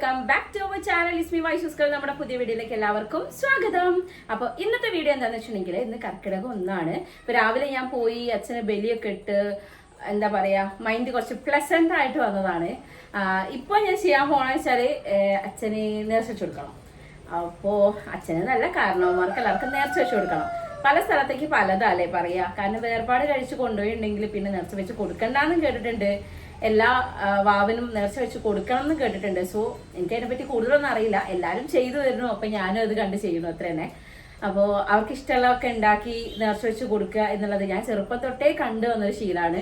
Welcome back to our channel. It's me വൈഷുസ്കൾ. നമ്മുടെ പുതിയ വീഡിയോയിലേക്ക് എല്ലാവർക്കും സ്വാഗതം. അപ്പോൾ ഇന്നത്തെ വീഡിയോ എന്താണെന്ന് വെച്ചിട്ടുണ്ടെങ്കിൽ ഇന്ന് കർക്കിടകം 1 ഇപ്പൊ രാവിലെ ഞാൻ പോയി അച്ഛനെ ബലിയൊക്കെ ഇട്ട് എന്താ പറയാ മൈൻഡ് കുറച്ച് പ്ലസന്റ് ആയിട്ട് വന്നതാണ്. ഇപ്പൊ ഞാൻ ചെയ്യാൻ പോണെന്ന് വെച്ചാല് അച്ഛന് നേർച്ച വെച്ച് കൊടുക്കണം. അപ്പോ അച്ഛന് നല്ല കാരണവന്മാർക്ക് എല്ലാവർക്കും നേർച്ച വെച്ച് കൊടുക്കണം. പല സ്ഥലത്തേക്ക് പലതല്ലേ പറയാ, കാരണം വേർപാട് കഴിച്ച് കൊണ്ടുപോയിട്ടുണ്ടെങ്കിൽ പിന്നെ നേർച്ച വെച്ച് കൊടുക്കണ്ടെന്നും കേട്ടിട്ടുണ്ട്. എല്ലാ വാവിനും നേർച്ച വെച്ച് കൊടുക്കണം എന്ന് കേട്ടിട്ടുണ്ട്. സോ എനിക്ക് അതിനെപ്പറ്റി കൂടുതലൊന്നും അറിയില്ല. എല്ലാവരും ചെയ്തു തരുന്നു, അപ്പൊ ഞാനും അത് കണ്ട് ചെയ്യുന്നു അത്ര തന്നെ. അപ്പോൾ അവർക്ക് ഇഷ്ടമുള്ളതൊക്കെ ഉണ്ടാക്കി നേർച്ച വെച്ച് കൊടുക്കുക എന്നുള്ളത് ഞാൻ ചെറുപ്പം തൊട്ടേ കണ്ടു വന്നൊരു ശീലമാണ്.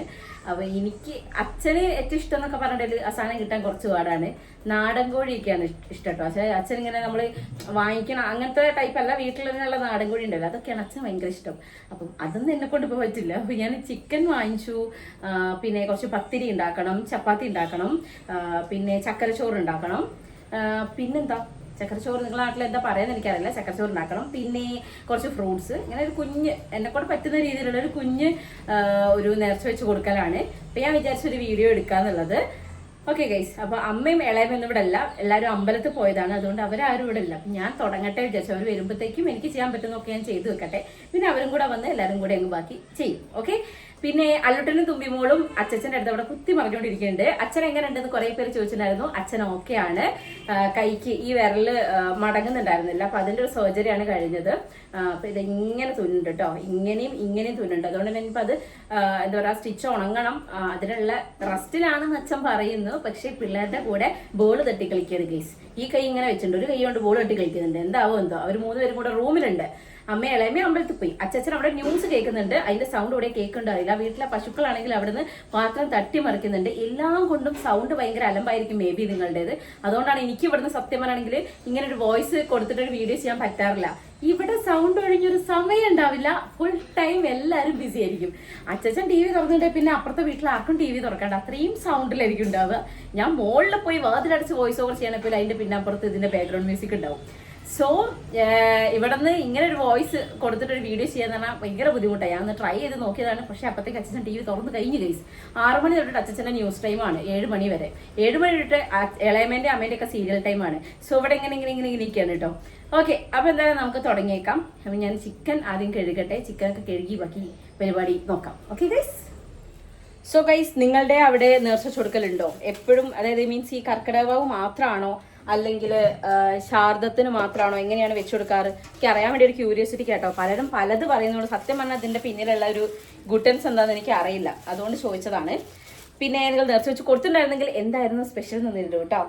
അപ്പോൾ എനിക്ക് അച്ഛന് ഏറ്റവും ഇഷ്ടം എന്നൊക്കെ പറഞ്ഞിട്ടുണ്ടെങ്കിൽ ആ സാധനം കിട്ടാൻ കുറച്ച് പാടാണ്. നാടൻ കോഴിയൊക്കെയാണ് ഇഷ്ടം കേട്ടോ. പക്ഷേ അച്ഛൻ ഇങ്ങനെ നമ്മൾ വാങ്ങിക്കണം അങ്ങനത്തെ ടൈപ്പ് അല്ല, വീട്ടിൽ തന്നെയുള്ള നാടൻ കോഴി ഉണ്ടല്ലോ, അതൊക്കെയാണ് അച്ഛൻ ഭയങ്കര ഇഷ്ടം. അപ്പം അതൊന്നും എന്നെ കൊണ്ട് ഇപ്പോൾ പറ്റില്ല. അപ്പോൾ ഞാൻ ചിക്കൻ വാങ്ങിച്ചു, പിന്നെ കുറച്ച് പത്തിരി ഉണ്ടാക്കണം, ചപ്പാത്തി ഉണ്ടാക്കണം, പിന്നെ ചക്കരച്ചോറ് ഉണ്ടാക്കണം, പിന്നെന്താ ചക്കരച്ചോറ് നിങ്ങളുടെ നാട്ടിൽ എന്താ പറയാന്ന് എനിക്കറിയില്ല. ചക്കരച്ചോറ് ഉണ്ടാക്കണം, പിന്നെ കുറച്ച് ഫ്രൂട്ട്സ്, ഇങ്ങനെ ഒരു കുഞ്ഞ് എന്നെക്കൊണ്ട് പറ്റുന്ന രീതിയിലുള്ള ഒരു കുഞ്ഞ് ഒരു നേർച്ച വെച്ച് കൊടുക്കലാണ്. അപ്പൊ ഞാൻ വിചാരിച്ചൊരു വീഡിയോ എടുക്കാന്നുള്ളത്. ഓക്കെ ഗൈസ്, അപ്പൊ അമ്മയും ഇളയമൊന്നും ഇവിടെ അല്ല, എല്ലാവരും അമ്പലത്തിൽ പോയതാണ്. അതുകൊണ്ട് അവരാരും ഇവിടെ ഇല്ല. ഞാൻ തുടങ്ങട്ടെ വിചാരിച്ചു. അവർ വരുമ്പോഴത്തേക്കും എനിക്ക് ചെയ്യാൻ പറ്റുന്നൊക്കെ ഞാൻ ചെയ്തു വെക്കട്ടെ. പിന്നെ അവരും കൂടെ വന്ന് എല്ലാവരും കൂടെ അങ്ങ് ബാക്കി ചെയ്യും. ഓക്കെ. പിന്നെ അല്ലുട്ടനും തുമ്പിമോളും അച്ഛൻ്റെ അടുത്ത് അവിടെ കുത്തി മറിഞ്ഞുകൊണ്ടിരിക്കുന്നുണ്ട്. അച്ഛൻ എങ്ങനെ ഉണ്ടെന്ന് കുറെ പേര് ചോദിച്ചിട്ടുണ്ടായിരുന്നു. അച്ഛൻ ഓക്കെ ആണ്. കൈക്ക് ഈ വിരല് മടങ്ങുന്നുണ്ടായിരുന്നില്ല, അപ്പൊ അതിന്റെ ഒരു സർജറിയാണ് കഴിഞ്ഞത്. അപ്പൊ ഇതെങ്ങനെ തുന്നുണ്ട് കേട്ടോ, ഇങ്ങനെയും തുന്നുണ്ട്. അതുകൊണ്ട് തന്നെ ഇനിയിപ്പോ അത് എന്താ പറയാ സ്റ്റിച്ച് ഉണങ്ങണം, അതിനുള്ള റെസ്റ്റിലാണെന്ന് അച്ഛൻ പറയുന്നു. പക്ഷെ പിള്ളേരുടെ കൂടെ ബോൾ തട്ടി കളിക്കുകയാണ് ഗൈസ്. ഈ കൈ ഇങ്ങനെ വെച്ചിട്ടുണ്ട്, ഒരു കൈ കൊണ്ട് ബോൾ തട്ടി കളിക്കുന്നുണ്ട്. എന്താവോ എന്തോ. അവർ 3 പേരും കൂടെ റൂമിലുണ്ട്. അമ്മ ഇളയമ അമ്പലത്തിൽ പോയി. അച്ഛൻ അവിടെ ന്യൂസ് കേൾക്കുന്നുണ്ട്. അതിന്റെ സൗണ്ട് ഇവിടെ കേൾക്കുന്നുണ്ടാവില്ല. വീട്ടിലെ പശുക്കളാണെങ്കിൽ അവിടുന്ന് പാത്രം തട്ടി മറിക്കുന്നുണ്ട്. എല്ലാം കൊണ്ടും സൗണ്ട് ഭയങ്കര അലമ്പായിരിക്കും മേ ബി നിങ്ങളുടേത്. അതുകൊണ്ടാണ് എനിക്ക് ഇവിടുന്ന് സത്യം പറയുകയാണെങ്കിൽ ഇങ്ങനെ ഒരു വോയിസ് കൊടുത്തിട്ടൊരു വീഡിയോ ചെയ്യാൻ പറ്റാറില്ല. ഇവിടെ സൗണ്ട് ഒഴിഞ്ഞൊരു സമയം ഉണ്ടാവില്ല. ഫുൾ ടൈം എല്ലാവരും ബിസി ആയിരിക്കും. അച്ഛൻ TV തുറന്നിട്ട് പിന്നെ അപ്പുറത്തെ വീട്ടിൽ ആർക്കും TV തുറക്കണ്ട, അത്രയും സൗണ്ടിലായിരിക്കും ഉണ്ടാവുക. ഞാൻ മുകളിൽ പോയി വാതിലടച്ച് വോയിസ് ഓവർ ചെയ്യണപ്പോൾ അതിന്റെ പിന്നെ അപ്പുറത്ത് ഇതിന്റെ ബാക്ക്ഗ്രൗണ്ട് മ്യൂസിക് ഉണ്ടാവും. സോ ഇവിടെ നിന്ന് ഇങ്ങനെ ഒരു വോയിസ് കൊടുത്തിട്ടൊരു വീഡിയോ ചെയ്യാന്ന് പറഞ്ഞാൽ ഭയങ്കര ബുദ്ധിമുട്ടാണ്. ഞാൻ ഒന്ന് ട്രൈ ചെയ്ത് നോക്കിയതാണ്. പക്ഷെ അപ്പത്തേക്ക് അച്ഛൻ TV തുറന്ന് കഴിഞ്ഞു ഗൈസ്. 6 മണി തൊട്ടിട്ട് അച്ഛൻ്റെ ന്യൂസ് ടൈമാണ് 7 മണി വരെ. 7 മണി തൊട്ട് ഇളയമേന്റെ അമ്മേന്റെ ഒക്കെ സീരിയൽ ടൈമാണ്. സോ ഇവിടെ ഇങ്ങനെ ഇരിക്കുകയാണ് കേട്ടോ. ഓക്കെ, അപ്പൊ എന്തായാലും നമുക്ക് തുടങ്ങിയേക്കാം. അപ്പൊ ഞാൻ ചിക്കൻ ആദ്യം കഴുകട്ടെ. ചിക്കനൊക്കെ കഴുകി ബാക്കി പരിപാടി നോക്കാം. Okay guys. സോ ഗൈസ്, നിങ്ങളുടെ അവിടെ നേർച്ച ചൊടുക്കലുണ്ടോ എപ്പോഴും? അതായത് മീൻസ് ഈ കർക്കിടകവാവ് മാത്രമാണോ അല്ലെങ്കിൽ ശാരദത്തിന് മാത്രമാണോ, എങ്ങനെയാണ് വെച്ചു കൊടുക്കാറ്? എനിക്ക് അറിയാൻ വേണ്ടി ഒരു ക്യൂരിയോസിറ്റി കേട്ടോ. പലരും പലത് പറയുന്നുണ്ട്. സത്യം പറഞ്ഞാൽ അതിന്റെ പിന്നിലുള്ള ഒരു ഗുട്ടൻസ് എന്താണെന്ന് എനിക്ക് അറിയില്ല, അതുകൊണ്ട് ചോദിച്ചതാണ്. പിന്നെ നിങ്ങൾ നേർച്ച വെച്ച് കൊടുത്തിട്ടുണ്ടായിരുന്നെങ്കിൽ എന്തായിരുന്നു സ്പെഷ്യൽ എന്നൊന്നില്ല കേട്ടോ.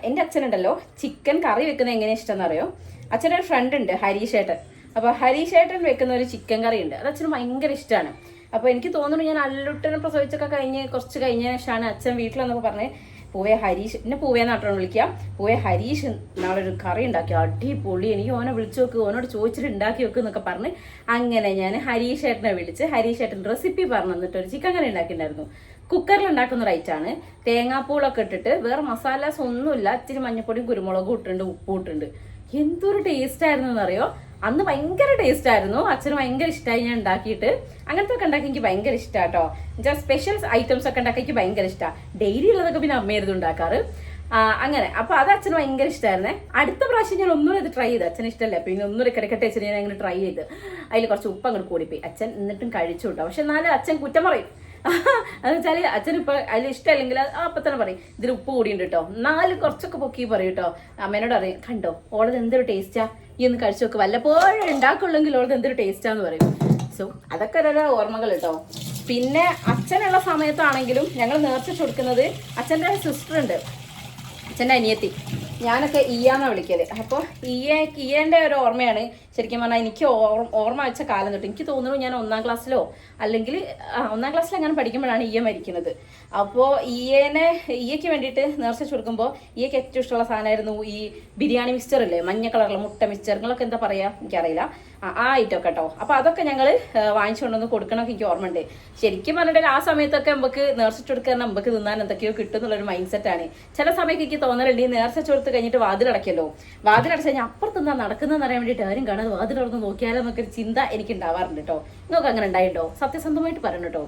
എൻ്റെ അച്ഛനുണ്ടല്ലോ ചിക്കൻ കറി വെക്കുന്നത് എങ്ങനെയാണ് ഇഷ്ടം എന്നറിയോ? അച്ഛൻ്റെ ഒരു ഫ്രണ്ട് ഉണ്ട് ഹരീഷേട്ടൻ. അപ്പോൾ ഹരീഷേട്ടൻ വെക്കുന്ന ഒരു ചിക്കൻ കറി ഉണ്ട്, അത് അച്ഛന് ഭയങ്കര ഇഷ്ടമാണ്. അപ്പോൾ എനിക്ക് തോന്നുന്നു ഞാൻ അല്ലുട്ടനെ പ്രസവിച്ചൊക്കെ കുറച്ച് കഴിഞ്ഞ ശേഷമാണ് അച്ഛൻ വീട്ടിൽ വന്നപ്പോൾ പറഞ്ഞ് പൂവേ ഹരീഷ്, എന്നെ പൂവേന്നാട്ടോണ് വിളിക്കുക, പൂവേ ഹരീഷ് നാളെ ഒരു കറി ഉണ്ടാക്കി അടിപൊളി, എനിക്ക് ഓനെ വിളിച്ചു നോക്ക്, ഓനോട് ചോദിച്ചിട്ട് ഉണ്ടാക്കി വെക്ക് എന്നൊക്കെ പറഞ്ഞ് അങ്ങനെ ഞാൻ ഹരീഷേട്ടനെ വിളിച്ച് ഹരീഷേട്ടൻ റെസിപ്പി പറഞ്ഞു തന്നിട്ട് ഒരു ചിക്കൻ കറി ഉണ്ടാക്കിയിട്ടുണ്ടായിരുന്നു. കുക്കറിൽ ഉണ്ടാക്കുന്ന റൈറ്റാണ്. തേങ്ങാപ്പൂളൊക്കെ ഇട്ടിട്ട് വേറെ മസാലാസ് ഒന്നുമില്ല. ഇച്ചിരി മഞ്ഞപ്പൊടിയും കുരുമുളകും ഇട്ടിട്ടുണ്ട്, ഉപ്പും ഇട്ടിട്ടുണ്ട്. എന്തൊരു ടേസ്റ്റ് ആയിരുന്നു എന്നറിയോ? അന്ന് ഭയങ്കര ടേസ്റ്റ് ആയിരുന്നു. അച്ഛന് ഭയങ്കര ഇഷ്ടമായി ഞാൻ ഉണ്ടാക്കിയിട്ട്. അങ്ങനത്തെ ഒക്കെ ഉണ്ടാക്കി എനിക്ക് ഭയങ്കര ഇഷ്ടമാണ് കേട്ടോ. എന്നുവെച്ചാൽ സ്പെഷ്യൽ ഐറ്റംസ് ഒക്കെ ഉണ്ടാക്കി എനിക്ക് ഭയങ്കര ഇഷ്ടമാണ്. ഡെയിലി ഉള്ളതൊക്കെ പിന്നെ അമ്മയായിരുന്നു ഉണ്ടാക്കാറ്. അങ്ങനെ അപ്പൊ അത് അച്ഛന് ഭയങ്കര ഇഷ്ടമായിരുന്നേ. അടുത്ത പ്രാവശ്യം ഞാൻ ഒന്നുകൂടെ ഇത് ട്രൈ ചെയ്ത്, അച്ഛന് ഇഷ്ടമല്ല പിന്നെ ഒന്നുകൂടെ കിടക്കട്ടെ അച്ഛൻ ഞാൻ അങ്ങനെ ട്രൈ ചെയ്ത് അതിൽ കുറച്ച് ഉപ്പ് അങ്ങോട്ട് കൂടിപ്പോയി. അച്ഛൻ എന്നിട്ടും കഴിച്ചു കേട്ടോ. പക്ഷെ എന്നാലും അച്ഛൻ കുറ്റം പറയും. അതെന്ന് വെച്ചാൽ അച്ഛൻ ഇപ്പൊ അതിൽ ഇഷ്ടമല്ലെങ്കിൽ അപ്പൊ തന്നെ പറയും ഇതിൽ ഉപ്പ് കൂടിയുണ്ട് കേട്ടോ. എന്നാലും കുറച്ചൊക്കെ പൊക്കി പറയും കേട്ടോ. അമ്മേനോട് അറിയാം, കണ്ടോ ഓളത് എന്തൊരു ടേസ്റ്റാ, ഈ ഒന്ന് കഴിച്ചു നോക്ക്, വല്ലപ്പോഴും ഉണ്ടാക്കുള്ളെങ്കിൽ ഓളത് എന്തൊരു ടേസ്റ്റാന്ന് പറയും. സോ അതൊക്കെ ഓരോ ഓർമ്മകൾ കേട്ടോ. പിന്നെ അച്ഛനുള്ള സമയത്താണെങ്കിലും ഞങ്ങൾ നേർച്ച കൊടുക്കുന്നത് അച്ഛൻ്റെ സിസ്റ്റർ ഉണ്ട്, അച്ഛൻ്റെ അനിയത്തി. ഞാനൊക്കെ ഈയാന്നാ വിളിക്കല്. അപ്പോൾ ഈയേൻ്റെ ഒരു ഓർമ്മയാണ് ശരിക്കും പറഞ്ഞാൽ എനിക്ക് ഓർമ്മ വെച്ച കാലം തൊട്ട്. എനിക്ക് തോന്നുന്നു ഞാൻ 1ാം ക്ലാസ്സിലോ അല്ലെങ്കിൽ 1ാം ക്ലാസ്സിൽ അങ്ങനെ പഠിക്കുമ്പോഴാണ് ഈയ മരിക്കുന്നത്. അപ്പോൾ ഈയയ്ക്ക് വേണ്ടിയിട്ട് നേർച്ച കൊടുക്കുമ്പോൾ ഈയയ്ക്ക് ഏറ്റവും ഇഷ്ടമുള്ള സാധനമായിരുന്നു ഈ ബിരിയാണി മിക്സ്ചർ ഇല്ലേ, മഞ്ഞ കളറുള്ള മുട്ട മിക്സ്ചർ, നിങ്ങളൊക്കെ എന്താ പറയുക എനിക്കറിയില്ല, ആ ഐറ്റം ഒക്കെ കേട്ടോ. അപ്പോൾ അതൊക്കെ ഞങ്ങൾ വാങ്ങിച്ചുകൊണ്ടൊന്ന് കൊടുക്കണമൊക്കെ എനിക്ക് ഓർമ്മയുണ്ട്. ശരിക്കും പറഞ്ഞിട്ട് ആ സമയത്തൊക്കെ നമുക്ക് നേർച്ച കൊടുക്കാൻ നമുക്ക് തിന്നാൻ എന്തൊക്കെയോ കിട്ടും എന്നുള്ളൊരു മൈൻഡ് സെറ്റാണ്. ചില സമയത്ത് എനിക്ക് തോന്നലുണ്ട് ഈ നേർച്ച കൊടുത്ത് കഴിഞ്ഞിട്ട് വാതിലടയ്ക്കല്ലോ, വാതിലടച്ച് കഴിഞ്ഞാൽ അപ്പുറത്തെന്താ നടക്കുന്നതെന്ന് അറിയാൻ വേണ്ടിയിട്ട് ആരും കാണാതെ വാതിലടന്ന് നോക്കിയാലോ എന്നൊക്കെ ഒരു ചിന്ത എനിക്ക് ഉണ്ടാവാറുണ്ട് കേട്ടോ. നിങ്ങൾക്ക് അങ്ങനെ ഉണ്ടായിട്ടോ? സത്യസന്ധമായിട്ട് പറയണം കേട്ടോ.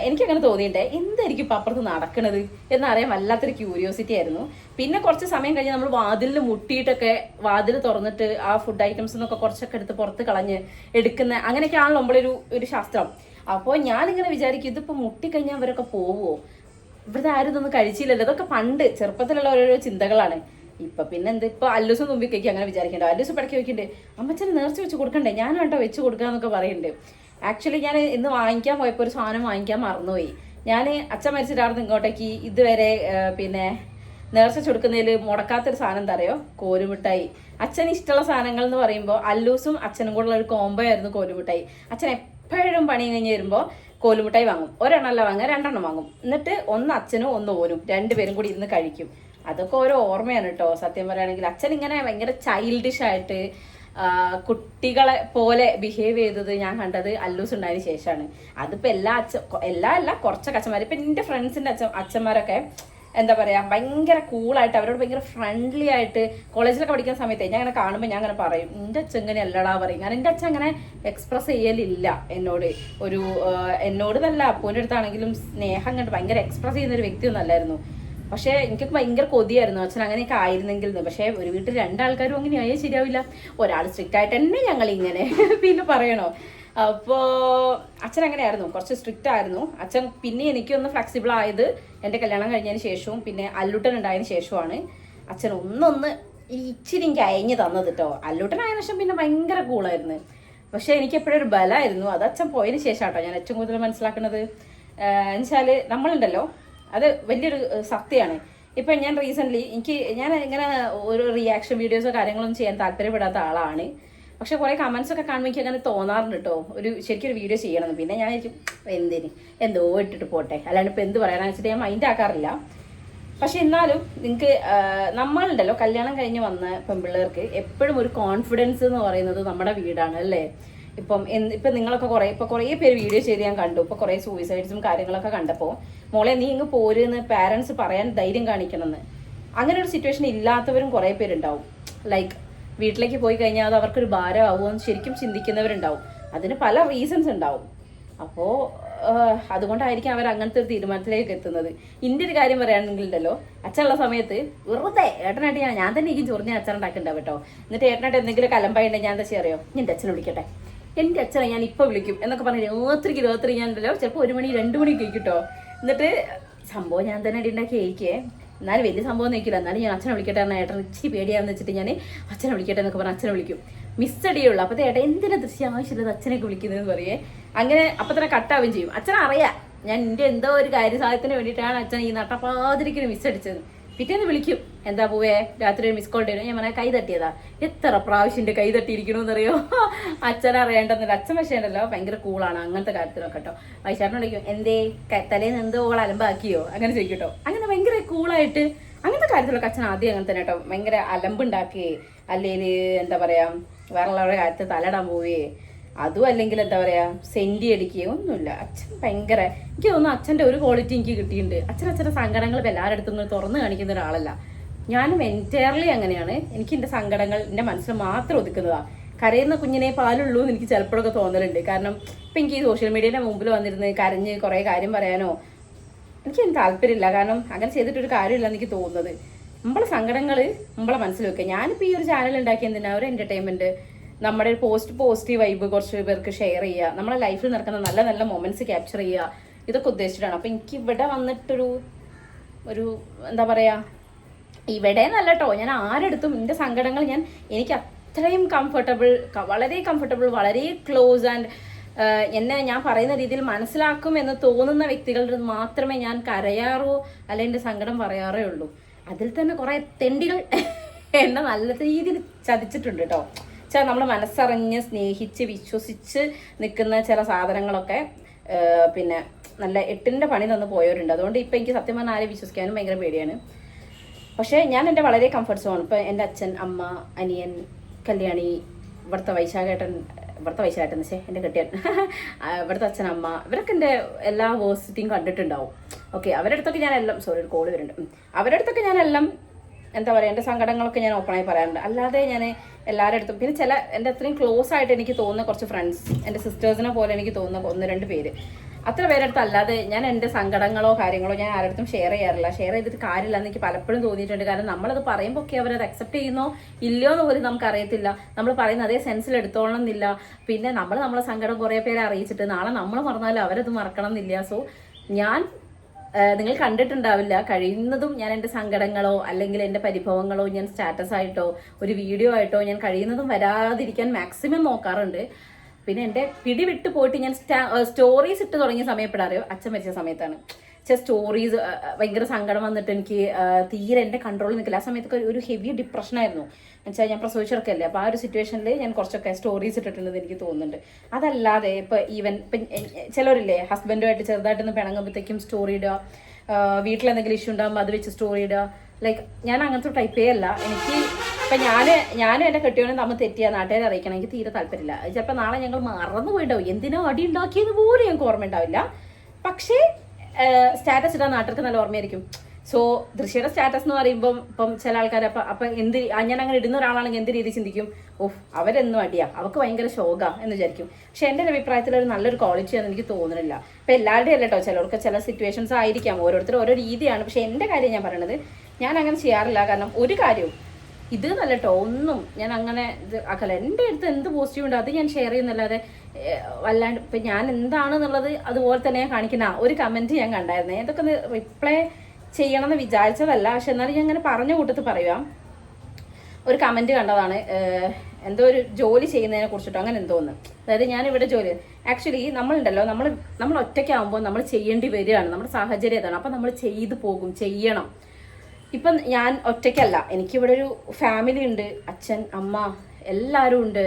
എനിക്കങ്ങനെ തോന്നിയിട്ടേ എന്തായിരിക്കും ഇപ്പം അപ്പുറത്ത് നടക്കണത് എന്നറിയാൻ വല്ലാത്തൊരു ക്യൂരിയോസിറ്റി ആയിരുന്നു. പിന്നെ കുറച്ച് സമയം കഴിഞ്ഞ് നമ്മൾ വാതിലിൽ മുട്ടിയിട്ടൊക്കെ വാതിൽ തുറന്നിട്ട് ആ ഫുഡ് ഐറ്റംസ് എന്നൊക്കെ കുറച്ചൊക്കെ എടുത്ത് പുറത്ത് കളഞ്ഞ് എടുക്കുന്ന അങ്ങനെയൊക്കെയാണല്ലോ നമ്മളൊരു ശാസ്ത്രം. അപ്പോൾ ഞാനിങ്ങനെ വിചാരിക്കും ഇതിപ്പോൾ മുട്ടിക്കഴിഞ്ഞാൽ അവരൊക്കെ പോവുമോ, ഇവിടുത്തെ ആരും ഇതൊന്നും കഴിച്ചില്ലല്ലോ. ഇതൊക്കെ പണ്ട് ചെറുപ്പത്തിലുള്ള ഓരോരോ ചിന്തകളാണ്. ഇപ്പൊ പിന്നെ എന്ത്, ഇപ്പൊ അല്ലൂസും തുമ്പിക്കേക്ക് അങ്ങനെ വിചാരിക്കണ്ടോ, അല്ലൂസ് പടക്കി വെക്കണ്ടേ, അമ്മച്ചന് നേർച്ച വെച്ച് കൊടുക്കണ്ടേ, ഞാൻ കേട്ടോ വെച്ച് കൊടുക്കാന്നൊക്കെ പറയുന്നുണ്ട്. ആക്ച്വലി ഞാൻ ഇന്ന് വാങ്ങിക്കാൻ പോയപ്പോൾ ഒരു സാധനം വാങ്ങിക്കാൻ മറന്നുപോയി. ഞാൻ അച്ഛൻ മരിച്ചിട്ടായിരുന്നു ഇങ്ങോട്ടേക്ക് ഇതുവരെ പിന്നെ നേർച്ച ചുടുക്കുന്നതിൽ മുടക്കാത്തൊരു സാധനം എന്താ അറിയോ, കോലുമിഠായി. അച്ഛന് ഇഷ്ടമുള്ള സാധനങ്ങൾ എന്ന് പറയുമ്പോൾ അല്ലൂസും അച്ഛനും കൂടെ ഒരു കോംബോ ആയിരുന്നു കോലുമിഠായി. അച്ഛൻ എപ്പോഴും പണി കഴിഞ്ഞ് വരുമ്പോൾ കോലുമിഠായി വാങ്ങും. ഒരെണ്ണമല്ല വാങ്ങുക, 2 എണ്ണം വാങ്ങും. എന്നിട്ട് ഒന്ന് അച്ഛനും ഒന്ന് ഓനും, 2 പേരും കൂടി ഇരുന്ന് കഴിക്കും. അതൊക്കെ ഓരോ ഓർമ്മയാണ് കേട്ടോ. സത്യം പറയുകയാണെങ്കിൽ അച്ഛൻ ഇങ്ങനെ ഭയങ്കര ചൈൽഡിഷ് ആയിട്ട് കുട്ടികളെ പോലെ ബിഹേവ് ചെയ്തത് ഞാൻ കണ്ടത് അല്ലൂസ് ഉണ്ടായതിനു ശേഷമാണ്. അതിപ്പോൾ അല്ല കുറച്ചൊക്കെ അച്ഛന്മാർ, ഇപ്പം എൻ്റെ ഫ്രണ്ട്സിൻ്റെ അച്ഛന്മാരൊക്കെ എന്താ പറയുക ഭയങ്കര കൂളായിട്ട് അവരോട് ഭയങ്കര ഫ്രണ്ട്ലി ആയിട്ട് കോളേജിലൊക്കെ പഠിക്കുന്ന സമയത്ത് ഞാൻ അങ്ങനെ കാണുമ്പോൾ ഞാൻ അങ്ങനെ പറയും, എൻ്റെ അച്ഛൻ ഇങ്ങനെ അല്ലടാ പറയും. കാരണം എൻ്റെ അച്ഛൻ അങ്ങനെ എക്സ്പ്രസ് ചെയ്യലില്ല എന്നോട് നല്ല അപ്പൂൻ്റെ അടുത്താണെങ്കിലും സ്നേഹം കണ്ട് ഭയങ്കര എക്സ്പ്രസ് ചെയ്യുന്ന ഒരു വ്യക്തിയൊന്നും അല്ലായിരുന്നു. പക്ഷേ എനിക്കൊക്കെ ഭയങ്കര കൊതിയായിരുന്നു അച്ഛൻ അങ്ങനെയൊക്കെ ആയിരുന്നെങ്കിൽ എന്ന്. പക്ഷേ ഒരു വീട്ടിൽ 2 ആൾക്കാരും അങ്ങനെ ആയാൽ ശരിയാവില്ല. ഒരാൾ സ്ട്രിക്റ്റ് ആയിട്ട് തന്നെ ഞങ്ങൾ ഇങ്ങനെ പിന്നെ പറയണോ. അപ്പോൾ അച്ഛൻ അങ്ങനെയായിരുന്നു, കുറച്ച് സ്ട്രിക്റ്റ് ആയിരുന്നു അച്ഛൻ. പിന്നെ എനിക്കൊന്ന് ഫ്ലെക്സിബിൾ ആയത് എൻ്റെ കല്യാണം കഴിഞ്ഞതിന് ശേഷവും പിന്നെ അല്ലൂട്ടൻ ഉണ്ടായതിന് ശേഷമാണ് അച്ഛൻ ഇച്ചിരി എനിക്ക് അയഞ്ഞ് തന്നത് കേട്ടോ. അല്ലൂട്ടൻ ആയതിനു ശേഷം പിന്നെ ഭയങ്കര കൂളായിരുന്നു. പക്ഷേ എനിക്ക് എപ്പോഴും ഒരു ബലമായിരുന്നു. അത് അച്ഛൻ പോയതിന് ശേഷം കേട്ടോ ഞാൻ ഏറ്റവും കൂടുതൽ മനസ്സിലാക്കുന്നത്. എന്നുവെച്ചാൽ നമ്മളുണ്ടല്ലോ, അത് വലിയൊരു സത്യമാണ്. ഇപ്പം ഞാൻ റീസെൻ്റ്ലി ഞാൻ ഇങ്ങനെ ഒരു റിയാക്ഷൻ വീഡിയോസോ കാര്യങ്ങളൊന്നും ചെയ്യാൻ താല്പര്യപ്പെടാത്ത ആളാണ്. പക്ഷെ കുറേ കമൻസ് ഒക്കെ കാണുമ്പോൾ എനിക്ക് അങ്ങനെ തോന്നാറുണ്ട് കേട്ടോ, ശരിക്കും ഒരു വീഡിയോ ചെയ്യണമെന്ന്. പിന്നെ ഞാൻ എന്തോ ഇട്ടിട്ട് പോട്ടെ, അല്ലാണ്ട് ഇപ്പം എന്ത് പറയാനാണെന്ന് വെച്ചിട്ട് ഞാൻ മൈൻഡ് ആക്കാറില്ല. പക്ഷെ എന്നാലും നിങ്ങൾക്ക് നമ്മളുണ്ടല്ലോ കല്യാണം കഴിഞ്ഞ് വന്ന പെൺപിള്ളേർക്ക് എപ്പോഴും ഒരു കോൺഫിഡൻസ് എന്ന് പറയുന്നത് നമ്മുടെ വീടാണ് അല്ലേ. ഇപ്പം നിങ്ങളൊക്കെ കുറേ പേര് വീഡിയോ ചെയ്ത് ഞാൻ കണ്ടു. ഇപ്പോൾ കുറേ സൂയിസൈഡ്സും കാര്യങ്ങളൊക്കെ കണ്ടപ്പോൾ മോളെ നീ ഇങ്ങ് പോരുന്ന് പാരൻസ് പറയാൻ ധൈര്യം കാണിക്കണമെന്ന്. അങ്ങനെ ഒരു സിറ്റുവേഷൻ ഇല്ലാത്തവരും കുറേ പേരുണ്ടാവും. ലൈക്ക് വീട്ടിലേക്ക് പോയി കഴിഞ്ഞാൽ അത് അവർക്കൊരു ഭാരമാവുമെന്ന് ശരിക്കും ചിന്തിക്കുന്നവരുണ്ടാവും. അതിന് പല റീസൺസ് ഉണ്ടാവും. അപ്പോൾ അതുകൊണ്ടായിരിക്കും അവർ അങ്ങനത്തെ ഒരു തീരുമാനത്തിലേക്ക് എത്തുന്നത്. ഇൻ്റെ ഒരു കാര്യം പറയുകയാണെങ്കിൽ ഉണ്ടല്ലോ, അച്ഛനുള്ള സമയത്ത് വെറുതെ ഏട്ടനായിട്ട് ഞാൻ തന്നെ എനിക്ക് ചൊറിഞ്ഞ അച്ഛൻ ഉണ്ടാക്കുന്നുണ്ടാവും കേട്ടോ. എന്നിട്ട് ഏട്ടനായിട്ട് എന്തെങ്കിലും കലമ്പായിട്ടുണ്ടെങ്കിൽ ഞാൻ എന്താ അറിയോ, എൻ്റെ അച്ഛനെ വിളിക്കട്ടെ, എൻ്റെ അച്ഛനെ ഞാൻ ഇപ്പോൾ വിളിക്കും എന്നൊക്കെ പറഞ്ഞ് രാത്രി ഞാൻ ഉണ്ടല്ലോ ചിലപ്പോൾ 1 മണി 2 മണി കേട്ടോ. എന്നിട്ട് സംഭവം ഞാൻ തന്നെ ഉണ്ടാക്കി കഴിക്കേ, എന്നാലും വലിയ സംഭവം നോക്കില്ല, എന്നാലും ഞാൻ അച്ഛനെ വിളിക്കട്ടെ പറഞ്ഞാൽ ഏട്ടൻ ഇച്ചിരി പേടിയാണെന്ന് വെച്ചിട്ട് ഞാൻ അച്ഛനെ വിളിക്കട്ടെ എന്നൊക്കെ പറഞ്ഞാൽ അച്ഛനെ വിളിക്കും. മിസ്സടിയുള്ളൂ. അപ്പോൾ ഏട്ടൻ എന്തിനാ ദൃശ്യം ആവശ്യമില്ലത് അച്ഛനൊക്കെ വിളിക്കുന്നതെന്ന് പറയേ. അങ്ങനെ അപ്പം തന്നെ കട്ടാവുകയും ചെയ്യും. അച്ഛനറിയാം ഞാൻ എൻ്റെ എന്തോ ഒരു കാര്യസാധ്യത്തിന് വേണ്ടിയിട്ടാണ് അച്ഛൻ ഈ നട്ടപ്പാതിരിക്കൊരു മിസ്സടിച്ചത്. പിറ്റേന്ന് വിളിക്കും, എന്താ പോവേ രാത്രി ഒരു മിസ് കോൾ തരും. ഞാൻ പറഞ്ഞാൽ കൈ തട്ടിയതാ. എത്ര പ്രാവശ്യം കൈ തട്ടിയിരിക്കണമെന്നറിയോ. അച്ഛൻ അറിയേണ്ടെന്നില്ല. അച്ഛൻ പക്ഷേ ഉണ്ടല്ലോ ഭയങ്കര കൂളാണ് അങ്ങനത്തെ കാര്യത്തിലൊക്കെ കേട്ടോ. വൈശാറിനെ വിളിക്കും, എന്തേ തലേന്ന് എന്തോ അലമ്പാക്കിയോ അങ്ങനെ ചോദിക്കും കേട്ടോ. അങ്ങനെ ഭയങ്കര കൂളായിട്ട് അങ്ങനത്തെ കാര്യത്തിലൊക്കെ അച്ഛൻ ആദ്യം അങ്ങനെ തന്നെ കേട്ടോ. ഭയങ്കര അലമ്പുണ്ടാക്കുകയെ അല്ലെങ്കിൽ എന്താ പറയുക വേറെയുള്ളവരുടെ കാര്യത്തിൽ തലയിടാൻ പോവുകയെ അതും അല്ലെങ്കിൽ എന്താ പറയുക സെൻറ്റി അടിക്കുകയോ ഒന്നുമില്ല. അച്ഛൻ ഭയങ്കര, എനിക്ക് തോന്നുന്നു അച്ഛൻ്റെ ഒരു ക്വാളിറ്റി എനിക്ക് കിട്ടിയിട്ടുണ്ട്. അച്ഛൻ്റെ സങ്കടങ്ങൾ ഇപ്പം എല്ലാവരുടെ അടുത്തും തുറന്ന് കാണിക്കുന്ന ഒരാളല്ല. ഞാനും എൻറ്റയർലി അങ്ങനെയാണ്. എനിക്ക് എൻ്റെ സങ്കടങ്ങൾ എൻ്റെ മനസ്സിൽ മാത്രം ഒതുക്കുന്നതാണ്. കരയുന്ന കുഞ്ഞിനെ പാലുള്ളൂ എന്ന് എനിക്ക് ചിലപ്പോഴൊക്കെ തോന്നലുണ്ട്. കാരണം ഇപ്പം എനിക്ക് ഈ സോഷ്യൽ മീഡിയയുടെ മുമ്പിൽ വന്നിരുന്ന് കരഞ്ഞ് കുറേ കാര്യം പറയാനോ എനിക്കതിന് താല്പര്യമില്ല. കാരണം അങ്ങനെ ചെയ്തിട്ടൊരു കാര്യമില്ല എനിക്ക് തോന്നുന്നത്. നമ്മളെ സങ്കടങ്ങൾ നമ്മളെ മനസ്സിൽ വെക്കുക. ഞാനിപ്പോൾ ഈ ഒരു ചാനൽ ഉണ്ടാക്കി എന്തിനാ, ഒരു എൻ്റർടൈൻമെൻറ്റ്, നമ്മുടെ ഒരു പോസിറ്റീവ് വൈബ് കുറച്ച് പേർക്ക് ഷെയർ ചെയ്യുക, നമ്മളെ ലൈഫിൽ നടക്കുന്ന നല്ല നല്ല മൊമെന്റ്സ് ക്യാപ്ചർ ചെയ്യുക, ഇതൊക്കെ ഉദ്ദേശിച്ചിട്ടാണ്. അപ്പം എനിക്ക് ഇവിടെ വന്നിട്ടൊരു എന്താ പറയുക, ഇവിടെ നല്ല കേട്ടോ ഞാൻ ആരെടുത്തും എൻ്റെ സങ്കടങ്ങൾ എനിക്ക് അത്രയും വളരെ കംഫർട്ടബിൾ വളരെ ക്ലോസ് ആൻഡ് എന്നെ ഞാൻ പറയുന്ന രീതിയിൽ മനസ്സിലാക്കും എന്ന് തോന്നുന്ന വ്യക്തികളുടെ മാത്രമേ ഞാൻ കരയാറോ അല്ലെങ്കിൽ എൻ്റെ സങ്കടം പറയാറേ ഉള്ളൂ. അതിൽ തന്നെ കുറേ തെണ്ടികൾ എന്നെ നല്ല രീതിയിൽ ചതിച്ചിട്ടുണ്ട് കേട്ടോ. നമ്മൾ മനസ്സറിഞ്ഞ് സ്നേഹിച്ച് വിശ്വസിച്ച് നിൽക്കുന്ന ചില സാധനങ്ങളൊക്കെ പിന്നെ നല്ല 8ന്റെ പണി തന്ന് പോയവരുണ്ട്. അതുകൊണ്ട് ഇപ്പം എനിക്ക് സത്യം പറഞ്ഞാൽ ആരെയും വിശ്വസിക്കാനും ഭയങ്കര പേടിയാണ്. പക്ഷേ ഞാൻ എൻ്റെ വളരെ കംഫർട്ട് സോൺ. ഇപ്പം എൻ്റെ അച്ഛൻ, അമ്മ, അനിയൻ, കല്യാണി, ഇവിടുത്തെ വൈശാഖേട്ടൻ പക്ഷേ എൻ്റെ കെട്ടിയൻ, ഇവിടുത്തെ അച്ഛൻ, അമ്മ, ഇവരൊക്കെ എൻ്റെ എല്ലാ വേഴ്സിറ്റിയും കണ്ടിട്ടുണ്ടാവും. ഓക്കെ, അവരുടെ അടുത്തൊക്കെ ഞാൻ എല്ലാം ഒരു കോള് വരുന്നുണ്ട്. അവരുടെ അടുത്തൊക്കെ ഞാനെല്ലാം എന്താ പറയുക എൻ്റെ സങ്കടങ്ങളൊക്കെ ഞാൻ ഓപ്പണായി പറയാറുണ്ട്. അല്ലാതെ ഞാൻ എല്ലാവരുടെ അടുത്തും പിന്നെ എൻ്റെ അത്രയും ക്ലോസ് ആയിട്ട് എനിക്ക് തോന്നുന്ന കുറച്ച് ഫ്രണ്ട്സ്, എൻ്റെ സിസ്റ്റേഴ്സിനെ പോലെ എനിക്ക് തോന്നുന്ന 1-2 പേര് അത്ര പേരെടുത്ത് അല്ലാതെ ഞാൻ എൻ്റെ സങ്കടങ്ങളോ കാര്യങ്ങളോ ഞാൻ ആരുടെ ഷെയർ ചെയ്യാറില്ല. ഷെയർ ചെയ്തിട്ട് കാര്യമില്ല എന്ന് എനിക്ക് പലപ്പോഴും തോന്നിയിട്ടുണ്ട്. കാരണം നമ്മളത് പറയുമ്പോൾ ഒക്കെ അവരത് അക്സെപ്റ്റ് ചെയ്യുന്നോ ഇല്ലയോ എന്ന് പോലും നമുക്ക് അറിയത്തില്ല. നമ്മൾ പറയുന്ന അതേ സെൻസിൽ എടുത്തോളണം എന്നില്ല. പിന്നെ നമ്മളെ സങ്കടം കുറേ പേരെ അറിയിച്ചിട്ട് നാളെ നമ്മൾ മറന്നാലും അവരത് മറക്കണം എന്നില്ല. സോ ഞാൻ നിങ്ങൾ കണ്ടിട്ടുണ്ടാവില്ല, കഴിയുന്നതും ഞാൻ എൻ്റെ സങ്കടങ്ങളോ അല്ലെങ്കിൽ എൻ്റെ പരിഭവങ്ങളോ ഞാൻ സ്റ്റാറ്റസ് ആയിട്ടോ ഒരു വീഡിയോ ആയിട്ടോ ഞാൻ കഴിയുന്നതും വരാതിരിക്കാൻ മാക്സിമം നോക്കാറുണ്ട്. പിന്നെ എൻ്റെ പിടി വിട്ട് പോയിട്ട് ഞാൻ സ്റ്റോറീസ് ഇട്ട് തുടങ്ങിയ സമയപ്പെടാറിയോ അച്ഛൻ മരിച്ച സമയത്താണ്. സ്റ്റോറീസ് ഭയങ്കര സങ്കടം വന്നിട്ട് എനിക്ക് തീരെ എൻ്റെ കൺട്രോളിൽ നിൽക്കില്ല. ആ സമയത്തൊക്കെ ഒരു ഹെവി ഡിപ്രഷനായിരുന്നു. എന്നുവെച്ചാൽ ഞാൻ പ്രസവിച്ചിറക്കല്ലേ. അപ്പോൾ ആ ഒരു സിറ്റുവേഷനിൽ ഞാൻ കുറച്ചൊക്കെ സ്റ്റോറീസ് ഇട്ടിട്ടുണ്ടെന്ന് എനിക്ക് തോന്നുന്നുണ്ട്. അതല്ലാതെ ഇപ്പം ചിലവരില്ലേ ഹസ്ബൻഡുമായിട്ട് ചെറുതായിട്ടൊന്ന് പിണങ്ങുമ്പോഴത്തേക്കും സ്റ്റോറി ഇടുക, വീട്ടിലെന്തെങ്കിലും ഇഷ്യൂ ഉണ്ടാകുമ്പോൾ അത് വെച്ച് സ്റ്റോറി ഇടുക. ലൈക്ക് ഞാൻ അങ്ങനത്തെ ടൈപ്പേ അല്ല. എനിക്ക് ഇപ്പം ഞാനും എൻ്റെ കെട്ടിയോനും തമ്മിൽ തെറ്റിയ നാട്ടുകാരെ അറിയിക്കണം എനിക്ക് തീരെ താല്പര്യമില്ല. ചിലപ്പോൾ നാളെ ഞങ്ങൾ മറന്നു പോയിണ്ടാവും, എന്തിനോ അടി ഉണ്ടാക്കിയത് പോലും ഞങ്ങൾക്ക് ഓർമ്മ ഉണ്ടാവില്ല. പക്ഷേ സ്റ്റാറ്റസ് ഇടാൻ നാട്ടിലേക്ക് നല്ല ഓർമ്മയായിരിക്കും. സോ ദൃശ്യയുടെ സ്റ്റാറ്റസ് എന്ന് പറയുമ്പം ഇപ്പം ചില ആൾക്കാർ അപ്പം ഞാൻ അങ്ങനെ ഇടുന്ന ഒരാളാണെങ്കിൽ എന്ത് രീതി ചിന്തിക്കും, ഓഹ് അവരെന്നും അടിയാ, അവർക്ക് ഭയങ്കര ശോക എന്ന് വിചാരിക്കും. പക്ഷെ എൻ്റെ അഭിപ്രായത്തിൽ ഒരു നല്ലൊരു ക്വാളിറ്റി ആണെന്ന് എനിക്ക് തോന്നുന്നില്ല. ഇപ്പം എല്ലാവരുടെയും അല്ല കേട്ടോ, ചിലർക്ക് ചില സിറ്റുവേഷൻസ് ആയിരിക്കാം, ഓരോരുത്തരും ഓരോ രീതിയാണ്. പക്ഷെ എൻ്റെ കാര്യം ഞാൻ പറയണത് ഞാൻ അങ്ങനെ ചെയ്യാറില്ല. കാരണം ഒരു കാര്യവും ഇത് നല്ല കേട്ടോ ഒന്നും ഞാൻ അങ്ങനെ ഇത് ആക്കല്ല. എൻ്റെ അടുത്ത് എന്ത് പോസിറ്റീവ് ഉണ്ട് അത് ഞാൻ ഷെയർ ചെയ്യുന്നല്ലാതെ വല്ലാണ്ട് ഇപ്പം ഞാൻ എന്താണെന്നുള്ളത് അതുപോലെ തന്നെ ഞാൻ കാണിക്കുന്ന ഒരു കമൻറ്റ് ഞാൻ കണ്ടായിരുന്നേ. ഇതൊക്കെ ഒന്ന് റിപ്ലൈ ചെയ്യണമെന്ന് വിചാരിച്ചതല്ല, പക്ഷെ എന്നാലും ഞാൻ അങ്ങനെ പറഞ്ഞ കൂട്ടത്തിൽ പറയുക. ഒരു കമൻറ്റ് കണ്ടതാണ്, എന്തോ ഒരു ജോലി ചെയ്യുന്നതിനെ കുറിച്ചിട്ടോ അങ്ങനെ എന്തോന്ന്. അതായത് ഞാനിവിടെ ജോലി ആക്ച്വലി നമ്മളുണ്ടല്ലോ നമ്മൾ ഒറ്റയ്ക്കാകുമ്പോൾ നമ്മൾ ചെയ്യേണ്ടി വരികയാണ്, നമ്മുടെ സാഹചര്യം അതാണ്. അപ്പം നമ്മൾ ചെയ്തു പോകും, ചെയ്യണം. ഇപ്പം ഞാൻ ഒറ്റയ്ക്കല്ല, എനിക്കിവിടെ ഒരു ഫാമിലി ഉണ്ട്, അച്ഛൻ അമ്മ എല്ലാവരും ഉണ്ട്.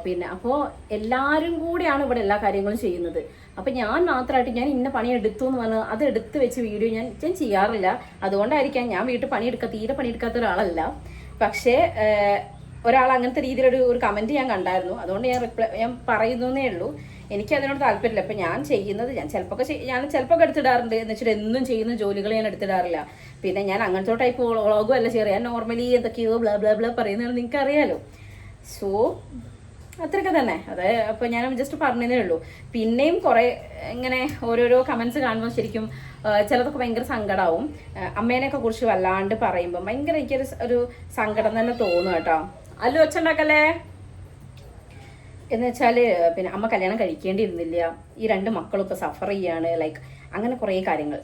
പിന്നെ അപ്പോൾ എല്ലാവരും കൂടെയാണ് ഇവിടെ എല്ലാ കാര്യങ്ങളും ചെയ്യുന്നത്. അപ്പം ഞാൻ മാത്രമായിട്ട് ഞാൻ ഇന്ന പണി എടുത്തു എന്ന് പറഞ്ഞാൽ അത് എടുത്ത് വെച്ച് വീഡിയോ ഞാൻ ചെയ്യാറില്ല. അതുകൊണ്ടായിരിക്കാം ഞാൻ വീട്ടിൽ തീരെ പണിയെടുക്കാത്ത ഒരാളല്ല. പക്ഷേ ഒരാൾ അങ്ങനത്തെ രീതിയിലൊരു കമൻറ്റ് ഞാൻ കണ്ടായിരുന്നു. അതുകൊണ്ട് ഞാൻ പറയുന്നേ ഉള്ളൂ. എനിക്ക് അതിനോട് താല്പര്യമില്ല. ഇപ്പം ഞാൻ ചെയ്യുന്നത് ഞാൻ ചിലപ്പോൾ എടുത്തിടാറുണ്ട്. എന്ന് വെച്ചിട്ട് എന്നും ചെയ്യുന്ന ജോലികൾ ഞാൻ എടുത്തിടാറില്ല. പിന്നെ ഞാൻ അങ്ങനത്തെ ടൈപ്പ് വ്ളോഗും അല്ല ചെയ്യാറ്. ഞാൻ നോർമലി എന്തൊക്കെയോ ബ്ലാ ബ്ലാ ബ്ലാ പറയുന്നത് നിങ്ങൾക്ക് അറിയാലോ. സോ അത്രയൊക്കെ തന്നെ. അത് അപ്പോൾ ഞാൻ ജസ്റ്റ് പറഞ്ഞതേ ഉള്ളൂ. പിന്നെയും കുറേ ഇങ്ങനെ ഓരോരോ കമൻസ് കാണുമ്പോൾ ശരിക്കും ചിലതൊക്കെ ഭയങ്കര സങ്കടമാവും. അമ്മേനെയൊക്കെ കുറിച്ച് വല്ലാണ്ട് പറയുമ്പോൾ ഭയങ്കര എനിക്കൊരു സങ്കടം തന്നെ തോന്നും കേട്ടോ. അല്ലു ഒച്ചുണ്ടാക്കല്ലേ എന്ന് വെച്ചാൽ പിന്നെ അമ്മ കല്യാണം കഴിക്കേണ്ടിയിരുന്നില്ല, ഈ 2 മക്കളും ഇപ്പോൾ സഫർ ചെയ്യാണ്, ലൈക്ക് അങ്ങനെ കുറേ കാര്യങ്ങൾ.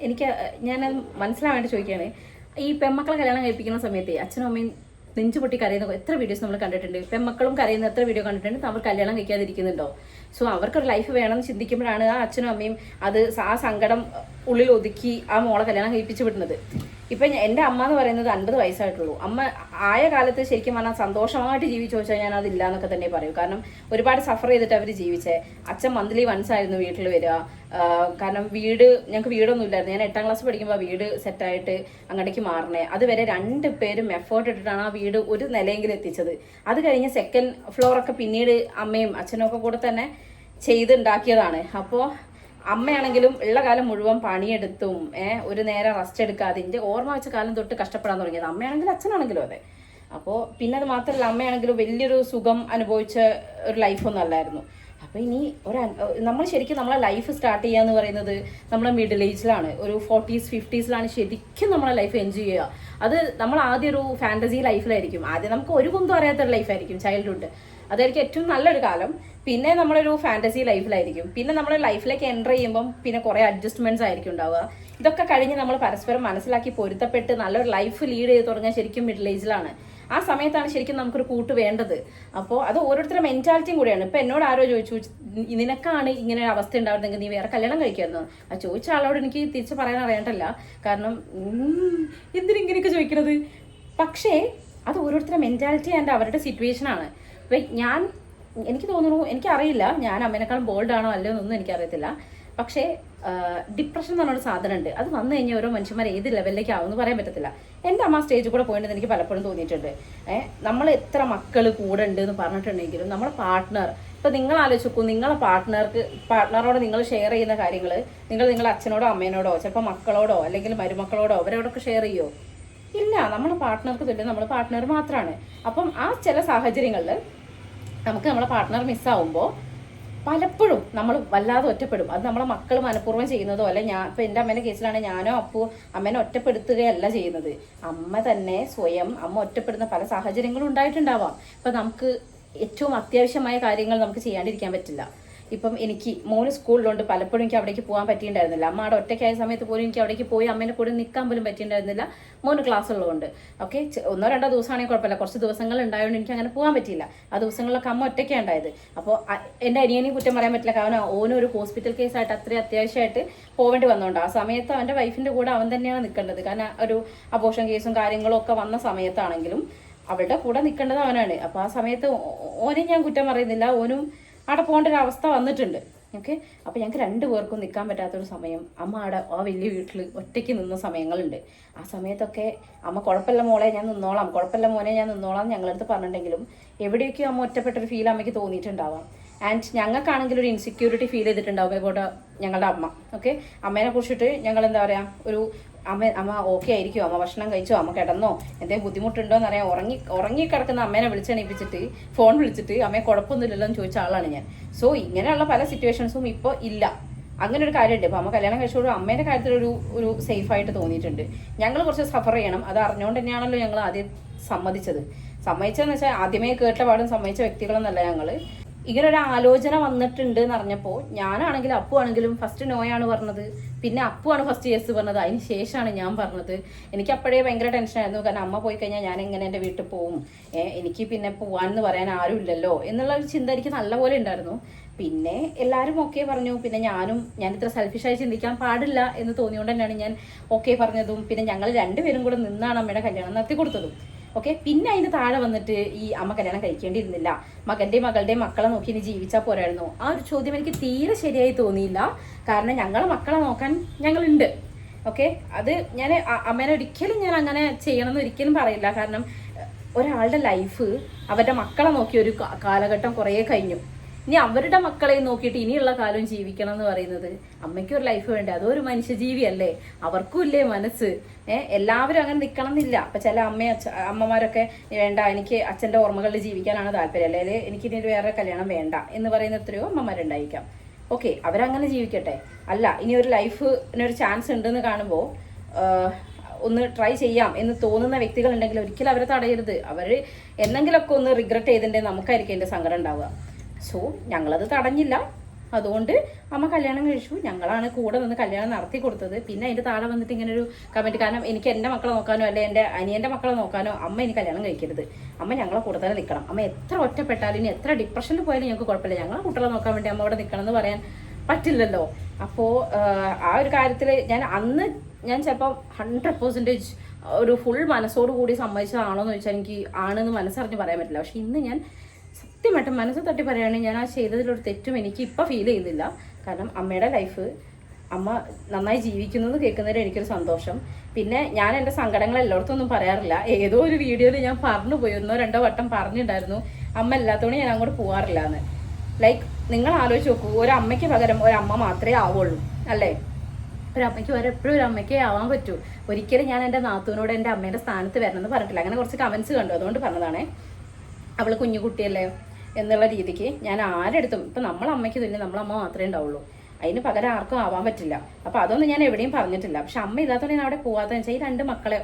എനിക്ക് ഞാനത് മനസ്സിലാൻ വേണ്ടി ചോദിക്കുകയാണ്. ഈ പെൺമക്കളെ കല്യാണം കഴിപ്പിക്കുന്ന സമയത്ത് അച്ഛനും അമ്മയും നെഞ്ചു പൊട്ടി കരയുന്ന എത്ര വീഡിയോസ് നമ്മൾ കണ്ടിട്ടുണ്ട്. പെൺമക്കളും കരയുന്ന എത്ര വീഡിയോ കണ്ടിട്ടുണ്ട്. അവർ കല്യാണം കഴിക്കാതിരിക്കുന്നുണ്ടോ? സോ അവർക്കൊരു ലൈഫ് വേണമെന്ന് ചിന്തിക്കുമ്പോഴാണ് ആ അച്ഛനും അമ്മയും ആ സങ്കടം ഉള്ളിൽ ഒതുക്കി ആ മോളെ കല്യാണം കഴിപ്പിച്ച് വിടുന്നത്. ഇപ്പം എൻ്റെ അമ്മ എന്ന് പറയുന്നത് 50 വയസ്സായിട്ടുള്ളൂ. അമ്മ ആയ കാലത്ത് ശരിക്കും പറഞ്ഞാൽ സന്തോഷമായിട്ട് ജീവിച്ചു വെച്ചാൽ ഞാൻ അതില്ല എന്നൊക്കെ തന്നെ പറയും. കാരണം ഒരുപാട് സഫർ ചെയ്തിട്ട് അവർ ജീവിച്ചേ. അച്ഛൻ മന്ത്ലി വൺസ് ആയിരുന്നു വീട്ടിൽ വരിക. കാരണം ഞങ്ങൾക്ക് വീടൊന്നും ഇല്ലായിരുന്നു. ഞാൻ 8ാം ക്ലാസ് പഠിക്കുമ്പോൾ വീട് സെറ്റായിട്ട് അങ്ങോട്ടേക്ക് മാറണേ. അതുവരെ 2 പേരും എഫേർട്ട് ഇട്ടിട്ടാണ് ആ വീട് ഒരു നിലയെങ്കിലും എത്തിച്ചത്. അത് കഴിഞ്ഞ് 2nd ഫ്ലോറൊക്കെ പിന്നീട് അമ്മയും അച്ഛനും ഒക്കെ കൂടെ തന്നെ ചെയ്തുണ്ടാക്കിയതാണ്. അപ്പോൾ അമ്മയാണെങ്കിലും ഉള്ള കാലം മുഴുവൻ പണിയെടുത്തും ഒരു നേരം റെസ്റ്റ് എടുക്കാതെ എൻ്റെ ഓർമ്മ വെച്ച കാലം തൊട്ട് കഷ്ടപ്പെടാൻ തുടങ്ങിയത്. അമ്മയാണെങ്കിലും അച്ഛനാണെങ്കിലും അതെ. അപ്പോൾ പിന്നെ അത് മാത്രമല്ല അമ്മയാണെങ്കിലും വലിയൊരു സുഖം അനുഭവിച്ച ഒരു ലൈഫൊന്നും അല്ലായിരുന്നു. അപ്പോൾ ഇനി നമ്മൾ ശരിക്കും നമ്മളെ ലൈഫ് സ്റ്റാർട്ട് ചെയ്യുക എന്ന് പറയുന്നത് നമ്മളെ മിഡിൽ ഏജിലാണ്, ഒരു 40s 50s ശരിക്കും നമ്മളെ ലൈഫ് എൻജോയ് ചെയ്യുക. അത് നമ്മൾ ആദ്യം ഒരു ഫാൻറ്റസി ലൈഫിലായിരിക്കും. ആദ്യം നമുക്ക് ഒരു കുന്തും അറിയാത്തൊരു ലൈഫായിരിക്കും ചൈൽഡ്ഹുഡ്. അതായിരിക്കും ഏറ്റവും നല്ലൊരു കാലം. പിന്നെ നമ്മളൊരു ഫാൻറ്റസി ലൈഫിലായിരിക്കും. പിന്നെ നമ്മൾ ലൈഫിലേക്ക് എൻ്റർ ചെയ്യുമ്പം പിന്നെ കുറേ അഡ്ജസ്റ്റ്മെൻറ്റ്സ് ആയിരിക്കും ഉണ്ടാവുക. ഇതൊക്കെ കഴിഞ്ഞ് നമ്മൾ പരസ്പരം മനസ്സിലാക്കി പൊരുത്തപ്പെട്ട് നല്ലൊരു ലൈഫ് ലീഡ് ചെയ്ത് തുടങ്ങിയാൽ ശരിക്കും മിഡിൽ ഏജിലാണ്. ആ സമയത്താണ് ശരിക്കും നമുക്കൊരു കൂട്ട് വേണ്ടത്. അപ്പോൾ അത് ഓരോരുത്തരുടെ മെൻറ്റാലിറ്റിയും കൂടിയാണ്. ഇപ്പം എന്നോട് ആരോ ചോദിച്ചു, നിനക്കാണ് ഇങ്ങനെ ഒരു അവസ്ഥ ഉണ്ടാവുന്നതെങ്കിൽ നീ വേറെ കല്യാണം കഴിക്കായിരുന്നു. ആ ചോദിച്ച ആളോട് എനിക്ക് തിരിച്ച് പറയാൻ അറിയണ്ടല്ല. കാരണം എന്തിനിങ്ങനെയൊക്കെ ചോദിക്കുന്നത്. പക്ഷേ അത് ഓരോരുത്തരുടെ മെൻറ്റാലിറ്റി ആൻഡ് അവരുടെ സിറ്റുവേഷനാണ്. അപ്പം എനിക്ക് തോന്നുന്നു, എനിക്കറിയില്ല ഞാൻ അമ്മേനേക്കാളും ബോൾഡാണോ അല്ലയോ എന്നൊന്നും എനിക്കറിയത്തില്ല. പക്ഷേ ഡിപ്രഷൻ എന്ന് പറഞ്ഞൊരു സാധനം ഉണ്ട്. അത് വന്നു കഴിഞ്ഞാൽ ഓരോ മനുഷ്യന്മാർ ഏത് ലെവലിലേക്ക് ആവുമെന്ന് പറയാൻ പറ്റത്തില്ല. എൻ്റെ അമ്മ സ്റ്റേജിൽ കൂടെ പോയിട്ടുണ്ടെന്ന് എനിക്ക് പലപ്പോഴും തോന്നിയിട്ടുണ്ട്. നമ്മൾ എത്ര മക്കൾ കൂടെ ഉണ്ട് എന്ന് പറഞ്ഞിട്ടുണ്ടെങ്കിലും നമ്മളെ പാർട്ട്ണർ, ഇപ്പം നിങ്ങൾ ആലോചിച്ച് നോക്കൂ, നിങ്ങളെ പാർട്ട്ണറോട് നിങ്ങൾ ഷെയർ ചെയ്യുന്ന കാര്യങ്ങൾ നിങ്ങളുടെ അച്ഛനോടോ അമ്മേനോടോ ചിലപ്പോൾ മക്കളോടോ അല്ലെങ്കിൽ മരുമക്കളോടോ അവരോടൊക്കെ ഷെയർ ചെയ്യുമോ? ഇല്ല. നമ്മളെ പാർട്ട്ണർക്ക് തുല്യം നമ്മൾ പാർട്ട്ണർ മാത്രമാണ്. അപ്പം ആ ചില സാഹചര്യങ്ങളിൽ നമുക്ക് നമ്മളെ പാർട്ട്ണർ മിസ്സാവുമ്പോൾ പലപ്പോഴും നമ്മൾ വല്ലാതെ ഒറ്റപ്പെടും. അത് നമ്മളെ മക്കൾ മനഃപൂർവ്വം ചെയ്യുന്നതോ അല്ല. ഞാൻ ഇപ്പം എൻ്റെ അമ്മേൻ്റെ കേസിലാണ് ഞാനോ അമ്മേനെ ഒറ്റപ്പെടുത്തുകയല്ല ചെയ്യുന്നത്. അമ്മ തന്നെ സ്വയം അമ്മ ഒറ്റപ്പെടുന്ന പല സാഹചര്യങ്ങളും ഉണ്ടായിട്ടുണ്ടാവാം. ഇപ്പം നമുക്ക് ഏറ്റവും അത്യാവശ്യമായ കാര്യങ്ങൾ നമുക്ക് ചെയ്യാണ്ടിരിക്കാൻ പറ്റില്ല. ഇപ്പം എനിക്ക് മോന് സ്കൂളിലുണ്ട്, പലപ്പോഴും എനിക്ക് അവിടേക്ക് പോകാൻ പറ്റിയിട്ടുണ്ടായിരുന്നില്ല. അമ്മ അവിടെ ഒറ്റയ്ക്കായ സമയത്ത് പോലും എനിക്ക് അവിടേക്ക് പോയി അമ്മേനെ കൂടെ നിൽക്കാൻ പോലും പറ്റിയിട്ടുണ്ടായിരുന്നില്ല, മോന് ക്ലാസ് ഉള്ളതുകൊണ്ട്. ഓക്കെ, 1-2 ദിവസമാണെങ്കിൽ കുഴപ്പമില്ല. കുറച്ച് ദിവസങ്ങൾ ഉണ്ടായതുകൊണ്ട് എനിക്ക് അങ്ങനെ പോകാൻ പറ്റിയില്ല. ആ ദിവസങ്ങളിലൊക്കെ അമ്മ ഒറ്റയ്ക്കാണ് ഉണ്ടായത്. അപ്പോൾ എൻ്റെ അനിയനെയും കുറ്റം പറയാൻ പറ്റില്ല. കാരണം ഓനൊരു ഹോസ്പിറ്റൽ കേസായിട്ട് അത്രയും അത്യാവശ്യമായിട്ട് പോവേണ്ടി വന്നതുകൊണ്ട് ആ സമയത്ത് അവൻ്റെ വൈഫിൻ്റെ കൂടെ അവൻ തന്നെയാണ് നിൽക്കേണ്ടത്. കാരണം ഒരു അബോർഷൻ കേസും കാര്യങ്ങളും ഒക്കെ വന്ന സമയത്താണെങ്കിലും അവളുടെ കൂടെ നിൽക്കേണ്ടത് അവനാണ്. അപ്പോൾ ആ സമയത്ത് ഓനെ ഞാൻ കുറ്റം പറയുന്നില്ല, ഓനും അവിടെ പോകേണ്ട ഒരു അവസ്ഥ വന്നിട്ടുണ്ട്. ഓക്കെ, അപ്പോൾ ഞങ്ങൾക്ക് 2 പേർക്കും നിൽക്കാൻ പറ്റാത്തൊരു സമയം അമ്മ അവിടെ ആ വലിയ വീട്ടിൽ ഒറ്റയ്ക്ക് നിന്ന സമയങ്ങളുണ്ട്. ആ സമയത്തൊക്കെ അമ്മ കുഴപ്പമില്ല മോളെ ഞാൻ നിന്നോളാം, കുഴപ്പമില്ല മോനെ ഞാൻ നിന്നോളാം ഞങ്ങളടുത്ത് പറഞ്ഞിട്ടുണ്ടെങ്കിലും എവിടെയൊക്കെയോ അമ്മ ഒറ്റപ്പെട്ടൊരു ഫീൽ അമ്മയ്ക്ക് തോന്നിയിട്ടുണ്ടാവാം. ആൻഡ് ഞങ്ങൾക്കാണെങ്കിൽ ഒരു ഇൻസെക്യൂരിറ്റി ഫീൽ ചെയ്തിട്ടുണ്ടാവും ഇവിടെ ഞങ്ങളുടെ അമ്മ. ഓക്കെ, അമ്മേനെ കുറിച്ചിട്ട് ഞങ്ങൾ എന്താ പറയുക, ഒരു അമ്മ ഓക്കെ ആയിരിക്കുമോ, അമ്മ ഭക്ഷണം കഴിച്ചോ, അമ്മ കിടന്നോ, എന്തെങ്കിലും ബുദ്ധിമുട്ടുണ്ടോ എന്ന് അറിയാം. ഉറങ്ങി കിടക്കുന്ന അമ്മേനെ വിളിച്ചെണീപ്പിച്ചിട്ട് ഫോൺ വിളിച്ചിട്ട് അമ്മയെ കുഴപ്പമൊന്നുമില്ലല്ലോ എന്ന് ചോദിച്ച ആളാണ് ഞാൻ. സോ ഇങ്ങനെയുള്ള പല സിറ്റുവേഷൻസും ഇപ്പോൾ ഇല്ല. അങ്ങനെ ഒരു കാര്യമുണ്ട്. ഇപ്പോൾ അമ്മ കല്യാണം കഴിച്ചോളൂ അമ്മേൻ്റെ കാര്യത്തിൽ ഒരു സേഫായിട്ട് തോന്നിയിട്ടുണ്ട്. ഞങ്ങൾ കുറച്ച് സഫർ ചെയ്യണം, അത് അറിഞ്ഞുകൊണ്ട് തന്നെയാണല്ലോ ഞങ്ങൾ ആദ്യം സമ്മതിച്ചതെന്ന് വെച്ചാൽ ആദ്യമേ കേട്ട പാടും സമ്മതിച്ച വ്യക്തികളെന്നല്ല ഞങ്ങൾ. ഇങ്ങനൊരു ആലോചന വന്നിട്ടുണ്ട് എന്ന് അറിഞ്ഞപ്പോൾ ഞാനാണെങ്കിലും അപ്പു ആണെങ്കിലും ഫസ്റ്റ് നോയാണ് പറഞ്ഞത്. പിന്നെ അപ്പുവാണ് ഫസ്റ്റ് യെസ് പറഞ്ഞത്. അതിന് ശേഷമാണ് ഞാൻ പറഞ്ഞത്. എനിക്ക് അപ്പോഴേ ഭയങ്കര ടെൻഷനായിരുന്നു. കാരണം അമ്മ പോയി കഴിഞ്ഞാൽ ഞാൻ എങ്ങനെ എൻ്റെ വീട്ടിൽ പോവും, എനിക്ക് പിന്നെ പോവാനെന്ന് പറയാൻ ആരും ഇല്ലല്ലോ എന്നുള്ള ഒരു ചിന്ത എനിക്ക് നല്ലപോലെ ഉണ്ടായിരുന്നു. പിന്നെ എല്ലാവരും ഓക്കെ പറഞ്ഞു. പിന്നെ ഞാൻ ഇത്ര സെൽഫിഷായി ചിന്തിക്കാൻ പാടില്ല എന്ന് തോന്നിയോണ്ട് തന്നെയാണ് ഞാൻ ഓക്കെ പറഞ്ഞതും. പിന്നെ ഞങ്ങൾ 2 പേരും കൂടെ നിന്നാണ് അമ്മയുടെ കല്യാണം നടത്തി കൊടുത്തതും. ഓക്കെ, പിന്നെ അതിന് താഴെ വന്നിട്ട് ഈ അമ്മ കല്യാണം കഴിക്കേണ്ടിയിരുന്നില്ല, മകന്റെയും മകളുടെയും മക്കളെ നോക്കി ഇനി ജീവിച്ചാൽ പോരായിരുന്നു, ആ ഒരു ചോദ്യം എനിക്ക് തീരെ ശരിയായി തോന്നിയില്ല. കാരണം ഞങ്ങളെ മക്കളെ നോക്കാൻ ഞങ്ങളുണ്ട്. ഓക്കെ, അത് ഞാൻ അമ്മേനെ ഒരിക്കലും ഞാൻ അങ്ങനെ ചെയ്യണമെന്ന് ഒരിക്കലും പറയില്ല. കാരണം ഒരാളുടെ ലൈഫ് അവരുടെ മക്കളെ നോക്കിയ ഒരു കാലഘട്ടം കുറേ കഴിഞ്ഞു. ഇനി അവരുടെ മക്കളെ നോക്കിയിട്ട് ഇനിയുള്ള കാലം ജീവിക്കണം എന്ന് പറയുന്നത് അമ്മയ്ക്കും ഒരു ലൈഫ് വേണ്ടേ? അതൊരു മനുഷ്യജീവിയല്ലേ, അവർക്കും ഇല്ലേ മനസ്സ്. എല്ലാവരും അങ്ങനെ നിൽക്കണം എന്നില്ല. അപ്പം ചില അമ്മമാരൊക്കെ വേണ്ട എനിക്ക് അച്ഛൻ്റെ ഓർമ്മകളിൽ ജീവിക്കാനാണ് താല്പര്യം, അല്ലെങ്കിൽ എനിക്കിനി വേറെ കല്യാണം വേണ്ട എന്ന് പറയുന്ന എത്രയോ അമ്മമാരുണ്ടായിരിക്കാം. ഓക്കെ, അവരങ്ങനെ ജീവിക്കട്ടെ. അല്ല, ഇനി ഒരു ലൈഫിനൊരു ചാൻസ് ഉണ്ടെന്ന് കാണുമ്പോൾ ഒന്ന് ട്രൈ ചെയ്യാം എന്ന് തോന്നുന്ന വ്യക്തികളുണ്ടെങ്കിൽ ഒരിക്കലും അവരെ തടയരുത്. അവർ എന്തെങ്കിലുമൊക്കെ ഒന്ന് റിഗ്രറ്റ് ചെയ്തിട്ടുണ്ടെങ്കിൽ നമുക്കായിരിക്കും എൻ്റെ സങ്കടം ഉണ്ടാവുക. സോ ഞങ്ങളത് തടഞ്ഞില്ല. അതുകൊണ്ട് അമ്മ കല്യാണം കഴിച്ചു, ഞങ്ങളാണ് കൂടെ നിന്ന് കല്യാണം നടത്തി കൊടുത്തത്. പിന്നെ അതിൻ്റെ താഴെ വന്നിട്ട് ഇങ്ങനെ ഒരു കമൻറ്റ്, കാരണം എനിക്ക് എൻ്റെ മക്കളെ നോക്കാനോ അല്ലെ എൻ്റെ അനിയൻ്റെ മക്കളെ നോക്കാനോ അമ്മ ഇനി കല്യാണം കഴിക്കരുത്, അമ്മ ഞങ്ങളെ കൂടെ തന്നെ നിൽക്കണം, അമ്മ എത്ര ഒറ്റപ്പെട്ടാലും ഇനി എത്ര ഡിപ്രഷനിൽ പോയാലും ഞങ്ങൾക്ക് കുഴപ്പമില്ല, ഞങ്ങളെ കുട്ടികളെ നോക്കാൻ വേണ്ടി അമ്മ അവിടെ നിൽക്കണം എന്ന് പറയാൻ പറ്റില്ലല്ലോ. അപ്പോൾ ആ ഒരു കാര്യത്തിൽ ഞാൻ ചിലപ്പോൾ 100% ഒരു ഫുൾ മനസ്സോടു കൂടി സമ്മതിച്ചതാണോ എന്ന് ചോദിച്ചാൽ എനിക്ക് ആണെന്ന് മനസ്സറിഞ്ഞ് പറയാൻ പറ്റില്ല. പക്ഷെ ഇന്ന് ഞാൻ സത്യമായിട്ടും മനസ്സ് തട്ടി പറയുകയാണെങ്കിൽ ഞാൻ ആ ചെയ്തതിലൊരു തെറ്റും എനിക്ക് ഇപ്പം ഫീൽ ചെയ്യുന്നില്ല. കാരണം അമ്മയുടെ ലൈഫ് അമ്മ നന്നായി ജീവിക്കുന്നത് കേൾക്കുന്നതിൽ എനിക്കൊരു സന്തോഷം. പിന്നെ ഞാൻ എൻ്റെ സങ്കടങ്ങൾ എല്ലായിടത്തും ഒന്നും പറയാറില്ല. ഏതോ ഒരു വീഡിയോയിൽ ഞാൻ പറഞ്ഞു പോയി, 1-2 വട്ടം പറഞ്ഞിട്ടുണ്ടായിരുന്നു അമ്മ ഇല്ലാത്തതുകൊണ്ട് ഞാൻ അങ്ങോട്ട് പോകാറില്ല എന്ന്. ലൈക്ക് നിങ്ങൾ ആലോചിച്ച് നോക്കൂ, ഒരമ്മയ്ക്ക് പകരം ഒരമ്മ മാത്രമേ ആവുള്ളൂ അല്ലേ? ഒരമ്മയ്ക്ക് വരെ എപ്പോഴും ഒരു അമ്മയ്ക്കേ ആവാൻ പറ്റൂ. ഒരിക്കലും ഞാൻ എൻ്റെ നാത്തൂനോട് എൻ്റെ അമ്മേൻ്റെ സ്ഥാനത്ത് വരണമെന്ന് പറഞ്ഞിട്ടില്ല. അങ്ങനെ കുറച്ച് കമൻസ് കണ്ടു, അതുകൊണ്ട് പറഞ്ഞതാണേ. അവൾ കുഞ്ഞു കുട്ടിയല്ലേ എന്നുള്ള രീതിക്ക് ഞാൻ ആരെടുത്തും ഇപ്പം നമ്മളമ്മയ്ക്ക് തുല്യം നമ്മളമ്മ മാത്രമേ ഉണ്ടാവുള്ളൂ, അതിന് പകരം ആർക്കും ആവാൻ പറ്റില്ല. അപ്പം അതൊന്നും ഞാൻ എവിടെയും പറഞ്ഞിട്ടില്ല. പക്ഷെ അമ്മ ഇല്ലാത്തതുകൊണ്ട് ഞാൻ അവിടെ പോകാത്തതെന്ന് വെച്ചാൽ ഈ 2 മക്കളെ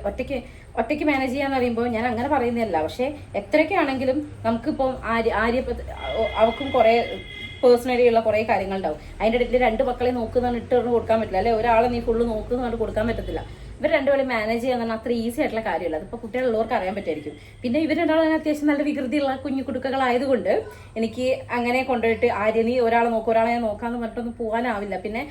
ഒറ്റയ്ക്ക് മാനേജ് ചെയ്യാന്ന് പറയുമ്പോൾ ഞാൻ അങ്ങനെ പറയുന്നതല്ല. പക്ഷേ എത്രയൊക്കെ ആണെങ്കിലും നമുക്കിപ്പം അവർക്കും കുറേ പേഴ്സണലി ഉള്ള കുറേ കാര്യങ്ങളുണ്ടാവും. അതിൻ്റെ ഇടയിൽ 2 മക്കളെ നോക്കുന്നതാണ് ഇട്ടുകൊണ്ട് കൊടുക്കാൻ പറ്റില്ല, അല്ലെ ഒരാളെ നീ ഫുള്ള് നോക്കുന്നതാണ് കൊടുക്കാൻ പറ്റത്തില്ല. ഇവർ 2 പേരും മാനേജ് ചെയ്യാൻ പറഞ്ഞാൽ അത്ര ഈസി ആയിട്ടുള്ള കാര്യമല്ല. അതിപ്പോൾ കുട്ടികളുള്ളവർക്ക് അറിയാൻ പറ്റുമായിരിക്കും. പിന്നെ ഇവർ 2 ആളും അത്യാവശ്യം നല്ല വികൃതിയുള്ള കുഞ്ഞു കുടുക്കകളായതുകൊണ്ട് എനിക്ക് അങ്ങനെ കൊണ്ടുപോയിട്ട് നീ ഒരാളെ നോക്കും ഒരാളെ ഞാൻ നോക്കാമെന്ന് പറഞ്ഞിട്ടൊന്നും പോകാനാവില്ല. പിന്നെ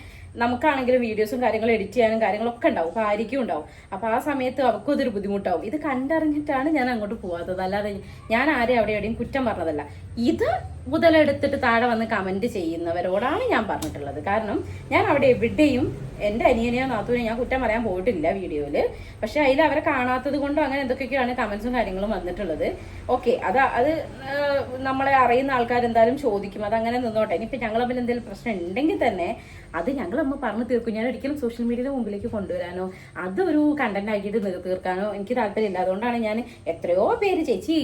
നമുക്കാണെങ്കിലും വീഡിയോസും കാര്യങ്ങളും എഡിറ്റ് ചെയ്യാനും കാര്യങ്ങളൊക്കെ ഉണ്ടാവും, അപ്പോൾ ആയിരിക്കും ഉണ്ടാവും. അപ്പോൾ ആ സമയത്ത് അവർക്കും അതൊരു ബുദ്ധിമുട്ടാവും. ഇത് കണ്ടറിഞ്ഞിട്ടാണ് ഞാൻ അങ്ങോട്ട് പോകാത്തത്, അല്ലാതെ ഞാൻ എവിടെയും കുറ്റം പറഞ്ഞതല്ല. ഇത് മുതലെടുത്തിട്ട് താഴെ വന്ന് കമൻറ്റ് ചെയ്യുന്നവരോടാണ് ഞാൻ പറഞ്ഞിട്ടുള്ളത്. കാരണം ഞാൻ അവിടെ എവിടെയും എൻ്റെ അനിയനെയോ നാത്തൂനെയോ ഞാൻ കുറ്റം പറയാൻ പോയിട്ടില്ല വീഡിയോയിൽ. പക്ഷെ അതിൽ അവരെ കാണാത്തത് കൊണ്ടും അങ്ങനെ എന്തൊക്കെയൊക്കെയാണ് കമൻസും കാര്യങ്ങളും വന്നിട്ടുള്ളത്. ഓക്കെ, അത് നമ്മളെ അറിയുന്ന ആൾക്കാരെന്തായാലും ചോദിക്കും, അതങ്ങനെ നിന്നോട്ടെ. ഇനിയിപ്പോൾ ഞങ്ങൾ തമ്മിൽ എന്തെങ്കിലും പ്രശ്നം ഉണ്ടെങ്കിൽ തന്നെ അത് ഞങ്ങളമ്മ പറഞ്ഞു തീർക്കും. ഞാൻ ഒരിക്കലും സോഷ്യൽ മീഡിയയുടെ മുമ്പിലേക്ക് കൊണ്ടുവരാനോ അതൊരു കണ്ടന്റ് ആക്കിയിട്ട് തീർക്കാനോ എനിക്ക് താല്പര്യമില്ല. അതുകൊണ്ടാണ് ഞാൻ എത്രയോ പേര് ചേച്ചി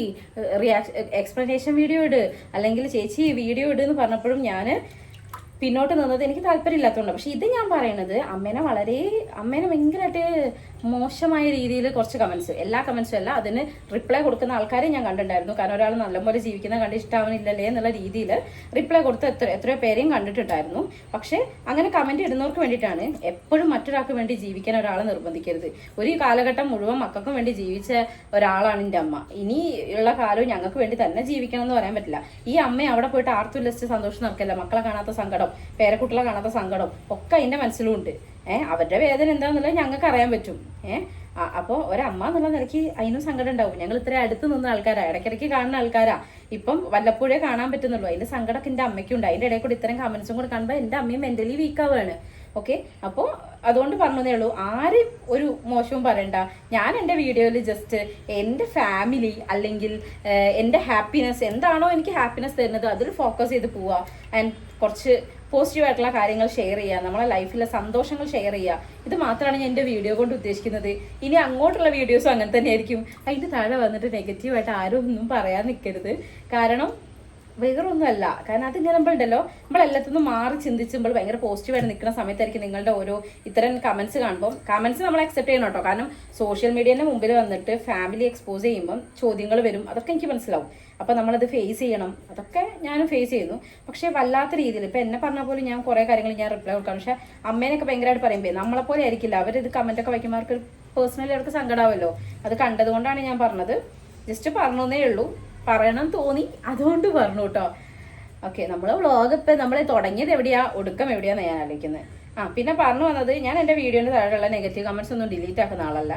എക്സ്പ്ലനേഷൻ വീഡിയോ ഇട്, അല്ലെങ്കിൽ ചേച്ചി വീഡിയോ ഇടുന്ന് പറഞ്ഞപ്പോഴും ഞാൻ പിന്നോട്ട് നിന്നത് എനിക്ക് താല്പര്യമില്ലാത്തതുകൊണ്ട്. പക്ഷെ ഇത് ഞാൻ പറയണത് അമ്മേനെ ഭയങ്കരമായിട്ട് മോശമായ രീതിയിൽ കുറച്ച് കമന്റ്സ്, എല്ലാ കമന്റ്സും അല്ല, അതിന് റിപ്ലൈ കൊടുക്കുന്ന ആൾക്കാരെ ഞാൻ കണ്ടിട്ടുണ്ടായിരുന്നു. കാരണം ഒരാൾ നല്ലപോലെ ജീവിക്കുന്ന കണ്ട് ഇഷ്ടാവുന്നില്ലല്ലേ എന്നുള്ള രീതിയിൽ റിപ്ലൈ കൊടുത്ത എത്രയോ പേരെയും കണ്ടിട്ടുണ്ടായിരുന്നു. പക്ഷെ അങ്ങനെ കമന്റ് ഇടുന്നവർക്ക് വേണ്ടിയിട്ടാണ്. എപ്പോഴും മറ്റൊരാൾക്ക് വേണ്ടി ജീവിക്കാൻ ഒരാളെ നിർബന്ധിക്കരുത്. ഒരു കാലഘട്ടം മുഴുവൻ മക്കൾക്കും വേണ്ടി ജീവിച്ച ഒരാളാണ് എൻ്റെ അമ്മ. ഇനി ഉള്ള കാലവും ഞങ്ങൾക്ക് വേണ്ടി തന്നെ ജീവിക്കണം എന്ന് പറയാൻ പറ്റില്ല. ഈ അമ്മ അവിടെ പോയിട്ട് ആർത്തുല്ലസിച്ച് സന്തോഷം നടക്കില്ല. മക്കളെ കാണാത്ത സങ്കടം, പേരക്കുട്ടികളെ കാണാത്ത സങ്കടം ഒക്കെ അതിന്റെ മനസ്സിലും ഉണ്ട്. അവരുടെ വേദന എന്താണെന്നുള്ളത് ഞങ്ങൾക്ക് അറിയാൻ പറ്റും. അപ്പോൾ ഒരമ്മ എന്നുള്ള നിലയ്ക്ക് അതിനും സങ്കടം ഉണ്ടാവും. ഞങ്ങൾ ഇത്ര അടുത്ത് നിന്ന ആൾക്കാരാ, ഇടയ്ക്കിടയ്ക്ക് കാണുന്ന ആൾക്കാരാ, ഇപ്പം വല്ലപ്പോഴേ കാണാൻ പറ്റുന്നുള്ളൂ. അതിന്റെ സങ്കടമൊക്കെ എൻ്റെ അമ്മയ്ക്കുണ്ട്. അതിന്റെ ഇടയിൽ കൂടി ഇത്തരം കമന്റ്സും കൂടെ കാണുമ്പോൾ എൻ്റെ അമ്മയും മെന്റലി വീക്കാവുകയാണ്. ഓക്കെ, അപ്പോൾ അതുകൊണ്ട് പറഞ്ഞതേ ഉള്ളൂ. ആരും ഒരു മോശവും പറയണ്ട. ഞാൻ എൻ്റെ വീഡിയോയിൽ ജസ്റ്റ് എൻ്റെ ഫാമിലി അല്ലെങ്കിൽ എൻ്റെ ഹാപ്പിനെസ് എന്താണോ എനിക്ക് ഹാപ്പിനെസ് തരുന്നത് അതിൽ ഫോക്കസ് ചെയ്ത് പോവുക. ആൻഡ് കുറച്ച് പോസിറ്റീവായിട്ടുള്ള കാര്യങ്ങൾ ഷെയർ ചെയ്യുക, നമ്മളെ ലൈഫിലെ സന്തോഷങ്ങൾ ഷെയർ ചെയ്യുക. ഇത് മാത്രമാണ് ഞാൻ എൻ്റെ വീഡിയോ കൊണ്ട് ഉദ്ദേശിക്കുന്നത്. ഇനി അങ്ങോട്ടുള്ള വീഡിയോസും അങ്ങനെ തന്നെ ആയിരിക്കും. അതിൻ്റെ താഴെ വന്നിട്ട് നെഗറ്റീവായിട്ട് ആരും ഒന്നും പറയാൻ നിൽക്കരുത്. കാരണം വേറൊന്നുമല്ല. കാരണം അതിങ്ങനെ നമ്മളുണ്ടല്ലോ, നമ്മളെല്ലാത്തുനിന്നും മാറി ചിന്തിച്ചുമ്പോൾ ഭയങ്കര പോസിറ്റീവായിട്ട് നിൽക്കുന്ന സമയത്തായിരിക്കും നിങ്ങളുടെ ഓരോ ഇത്തരം കമന്റ്സ് കാണുമ്പോൾ. കമന്റ്സ് നമ്മൾ അക്സെപ്റ്റ് ചെയ്യണം കേട്ടോ. കാരണം സോഷ്യൽ മീഡിയയുടെ മുമ്പിൽ വന്നിട്ട് ഫാമിലി എക്സ്പോസ് ചെയ്യുമ്പം ചോദ്യങ്ങൾ വരും. അതൊക്കെ എനിക്ക് മനസ്സിലാവും. അപ്പം നമ്മളത് ഫേസ് ചെയ്യണം. അതൊക്കെ ഞാനും ഫേസ് ചെയ്യുന്നു. പക്ഷേ വല്ലാത്ത രീതിയിൽ ഇപ്പം എന്നെ പറഞ്ഞ പോലെ ഞാൻ കുറേ കാര്യങ്ങൾ ഞാൻ റിപ്ലൈ കൊടുക്കാം. പക്ഷേ അമ്മേനൊക്കെ ഭയങ്കരമായിട്ട് പറയുമ്പോൾ നമ്മളെപ്പോലെ ആയിരിക്കില്ല. അവരിത് കമൻറ്റൊക്കെ വയ്ക്കുമ്പോൾ അവർക്ക് പേഴ്സണലി അവർക്ക് സങ്കടമാവല്ലോ. അത് കണ്ടതുകൊണ്ടാണ് ഞാൻ പറഞ്ഞത്. ജസ്റ്റ് പറഞ്ഞേ ഉള്ളൂ, പറയണം തോന്നി, അതുകൊണ്ട് പറഞ്ഞു കേട്ടോ. ഓക്കെ, നമ്മൾ വ്ളോഗ് ഇപ്പം നമ്മൾ തുടങ്ങിയത് എവിടെയാ, ഒടുക്കം എവിടെയാന്ന് ഞാൻ ആലോചിക്കുന്നത്. പിന്നെ പറഞ്ഞു വന്നത്, ഞാൻ എൻ്റെ വീഡിയോൻ്റെ താഴെയുള്ള നെഗറ്റീവ് കമൻറ്റ്സ് ഒന്നും ഡിലീറ്റ് ആക്കുന്ന ആളല്ല.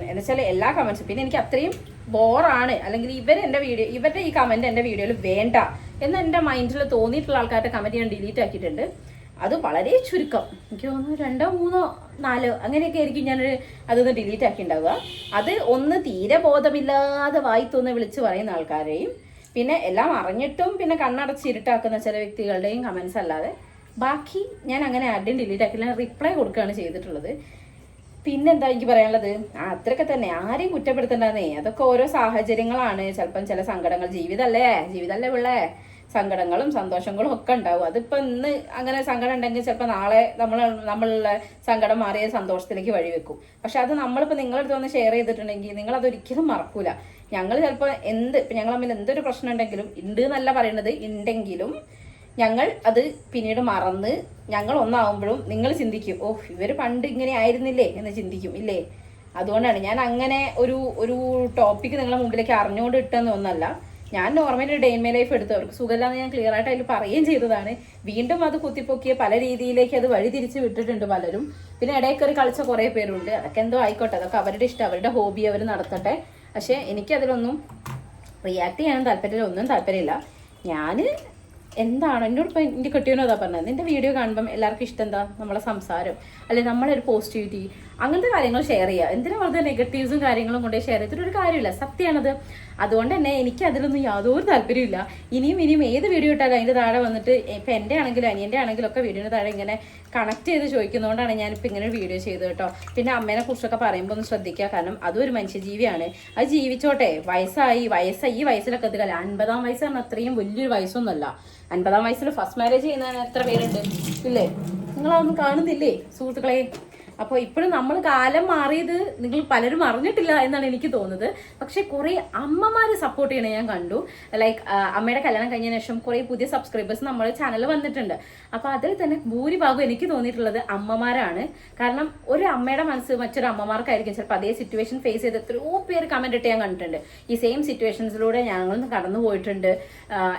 എന്നുവെച്ചാൽ എല്ലാ കമൻറ്റ്സും പിന്നെ എനിക്ക് അത്രയും ബോറാണ്, അല്ലെങ്കിൽ ഇവരുടെ ഈ കമൻറ്റ് എൻ്റെ വീഡിയോയിൽ വേണ്ട എന്ന് എൻ്റെ മൈൻഡിൽ തോന്നിയിട്ടുള്ള ആൾക്കാരുടെ കമൻറ്റ് ഞാൻ ഡിലീറ്റ് ആക്കിയിട്ടുണ്ട്. അത് വളരെ ചുരുക്കം, എനിക്ക് തോന്നുന്നു 2, 3, 4 അങ്ങനെയൊക്കെ ആയിരിക്കും ഞാൻ അതൊന്ന് ഡിലീറ്റ് ആക്കി ഉണ്ടാവുക. അത് ഒന്ന് തീരെ ബോധമില്ലാതെ വായിത്തൊന്ന് വിളിച്ച് പറയുന്ന ആൾക്കാരെയും പിന്നെ എല്ലാം അറിഞ്ഞിട്ടും പിന്നെ കണ്ണടച്ചിരുട്ടാക്കുന്ന ചില വ്യക്തികളുടെയും കമൻസ് അല്ലാതെ ബാക്കി ഞാൻ അങ്ങനെ ആരുടെയും ഡിലീറ്റ് ആക്കില്ല. റിപ്ലൈ കൊടുക്കുകയാണ് ചെയ്തിട്ടുള്ളത്. പിന്നെന്താ എനിക്ക് പറയാനുള്ളത്, അത്രയൊക്കെ തന്നെ. ആരെയും കുറ്റപ്പെടുത്തണ്ടെന്നേ. അതൊക്കെ ഓരോ സാഹചര്യങ്ങളാണ്. ചിലപ്പം ചില സങ്കടങ്ങൾ, ജീവിതമല്ലേ പിള്ളേ, സങ്കടങ്ങളും സന്തോഷങ്ങളും ഒക്കെ ഉണ്ടാവും. അതിപ്പോൾ ഇന്ന് അങ്ങനെ സങ്കടം ഉണ്ടെങ്കിൽ ചിലപ്പോൾ നാളെ നമ്മളുടെ സങ്കടം മാറിയ സന്തോഷത്തിലേക്ക് വഴിവെക്കും. പക്ഷെ അത് നമ്മളിപ്പോൾ നിങ്ങളടുത്ത് വന്ന് ഷെയർ ചെയ്തിട്ടുണ്ടെങ്കിൽ നിങ്ങളതൊരിക്കലും മറക്കൂല. ഞങ്ങൾ ചിലപ്പോൾ ഇപ്പം ഞങ്ങൾ തമ്മിൽ എന്തൊരു പ്രശ്നം ഉണ്ടെങ്കിലും, ഉണ്ട് എന്നല്ല പറയുന്നത്, ഉണ്ടെങ്കിലും ഞങ്ങൾ അത് പിന്നീട് മറന്ന് ഞങ്ങൾ ഒന്നാവുമ്പോഴും നിങ്ങൾ ചിന്തിക്കും, ഇവർ പണ്ട് ഇങ്ങനെ ആയിരുന്നില്ലേ എന്ന് ചിന്തിക്കും ഇല്ലേ. അതുകൊണ്ടാണ് ഞാൻ അങ്ങനെ ഒരു ടോപ്പിക്ക് നിങ്ങളുടെ മുമ്പിലേക്ക് അറിഞ്ഞുകൊണ്ട് ഇട്ടെന്നൊന്നല്ല. ഞാൻ normally day in my life എടുത്തു. അവർക്ക് സുഖമില്ലാന്ന് ഞാൻ ക്ലിയർ ആയിട്ട് അതിൽ പറയുകയും ചെയ്തതാണ്. വീണ്ടും അത് കുത്തിപ്പൊക്കിയ പല രീതിയിലേക്ക് അത് വഴി തിരിച്ച് വിട്ടിട്ടുണ്ട് പലരും. പിന്നെ ഇടയിൽ കയറി കളിച്ച കുറേ പേരുണ്ട്. അതൊക്കെ എന്തോ ആയിക്കോട്ടെ, അതൊക്കെ അവരുടെ ഇഷ്ടം, അവരുടെ ഹോബി അവർ നടത്തട്ടെ. പക്ഷേ എനിക്കതിലൊന്നും റിയാക്ട് ചെയ്യാനും താല്പര്യമില്ല, ഒന്നും താല്പര്യമില്ല. ഞാൻ എന്താണോ എന്നോട് ഇപ്പം എൻ്റെ കെട്ടിയവനോ അതാ പറഞ്ഞത്, നിൻ്റെ വീഡിയോ കാണുമ്പം എല്ലാവർക്കും ഇഷ്ടം എന്താ, നമ്മളെ സംസാരം അല്ലെങ്കിൽ നമ്മളൊരു പോസിറ്റിവിറ്റി അങ്ങനത്തെ കാര്യങ്ങൾ ഷെയർ ചെയ്യുക. എന്തിനാ വെറുതെ നെഗറ്റീവ്സും കാര്യങ്ങളും കൊണ്ടേ ഷെയർ ചെയ്തിട്ടൊരു കാര്യമില്ല, സത്യമാണത്. അതുകൊണ്ട് തന്നെ എനിക്ക് അതിലൊന്നും യാതൊരു താല്പര്യമില്ല. ഇനിയും ഏത് വീഡിയോ ഇട്ടാലും അതിൻ്റെ താഴെ വന്നിട്ട് ഇപ്പം എൻ്റെ ആണെങ്കിലും അനിയൻ്റെ ആണെങ്കിലും ഒക്കെ വീഡിയോയുടെ താഴെ ഇങ്ങനെ കണക്ട് ചെയ്ത് ചോദിക്കുന്നതുകൊണ്ടാണ് ഞാനിപ്പോൾ ഇങ്ങനെ ഒരു വീഡിയോ ചെയ്തത് കേട്ടോ. പിന്നെ അമ്മേനെ കുറിച്ചൊക്കെ പറയുമ്പോൾ ഒന്ന് ശ്രദ്ധിക്കുക. കാരണം അതും ഒരു മനുഷ്യജീവിയാണ്. അത് ജീവിച്ചോട്ടെ. ഈ വയസ്സിലൊക്കെ എത്തുക. 50-ആം വയസ്സാണ് അത്രയും വലിയൊരു വയസ്സൊന്നുമല്ല. 50-ആം വയസ്സിൽ ഫസ്റ്റ് മാരേജ് ചെയ്യുന്നതിന് എത്ര പേരുണ്ട് ഇല്ലേ? നിങ്ങളതൊന്നും കാണുന്നില്ലേ സുഹൃത്തുക്കളെ? അപ്പോൾ ഇപ്പോഴും നമ്മൾ കാലം മാറിയത് നിങ്ങൾ പലരും അറിഞ്ഞിട്ടില്ല എന്നാണ് എനിക്ക് തോന്നുന്നത്. പക്ഷെ കുറേ അമ്മമാർ സപ്പോർട്ട് ചെയ്യണേ ഞാൻ കണ്ടു. ലൈക്ക് അമ്മയുടെ കല്യാണം കഴിഞ്ഞതിന് ശേഷം കുറേ പുതിയ സബ്സ്ക്രൈബേഴ്സ് നമ്മുടെ ചാനലിൽ വന്നിട്ടുണ്ട്. അപ്പോൾ അതിൽ തന്നെ ഭൂരിഭാഗം എനിക്ക് തോന്നിയിട്ടുള്ളത് അമ്മമാരാണ്. കാരണം ഒരു അമ്മയുടെ മനസ്സ് മറ്റൊരു അമ്മമാർക്കായിരിക്കും ചിലപ്പോൾ അതേ സിറ്റുവേഷൻ ഫേസ് ചെയ്ത് എത്രയോ പേര് കമൻറ്റ് ഇട്ട് ഞാൻ കണ്ടിട്ടുണ്ട്. ഈ സെയിം സിറ്റുവേഷൻസിലൂടെ ഞങ്ങൾ കടന്നു പോയിട്ടുണ്ട്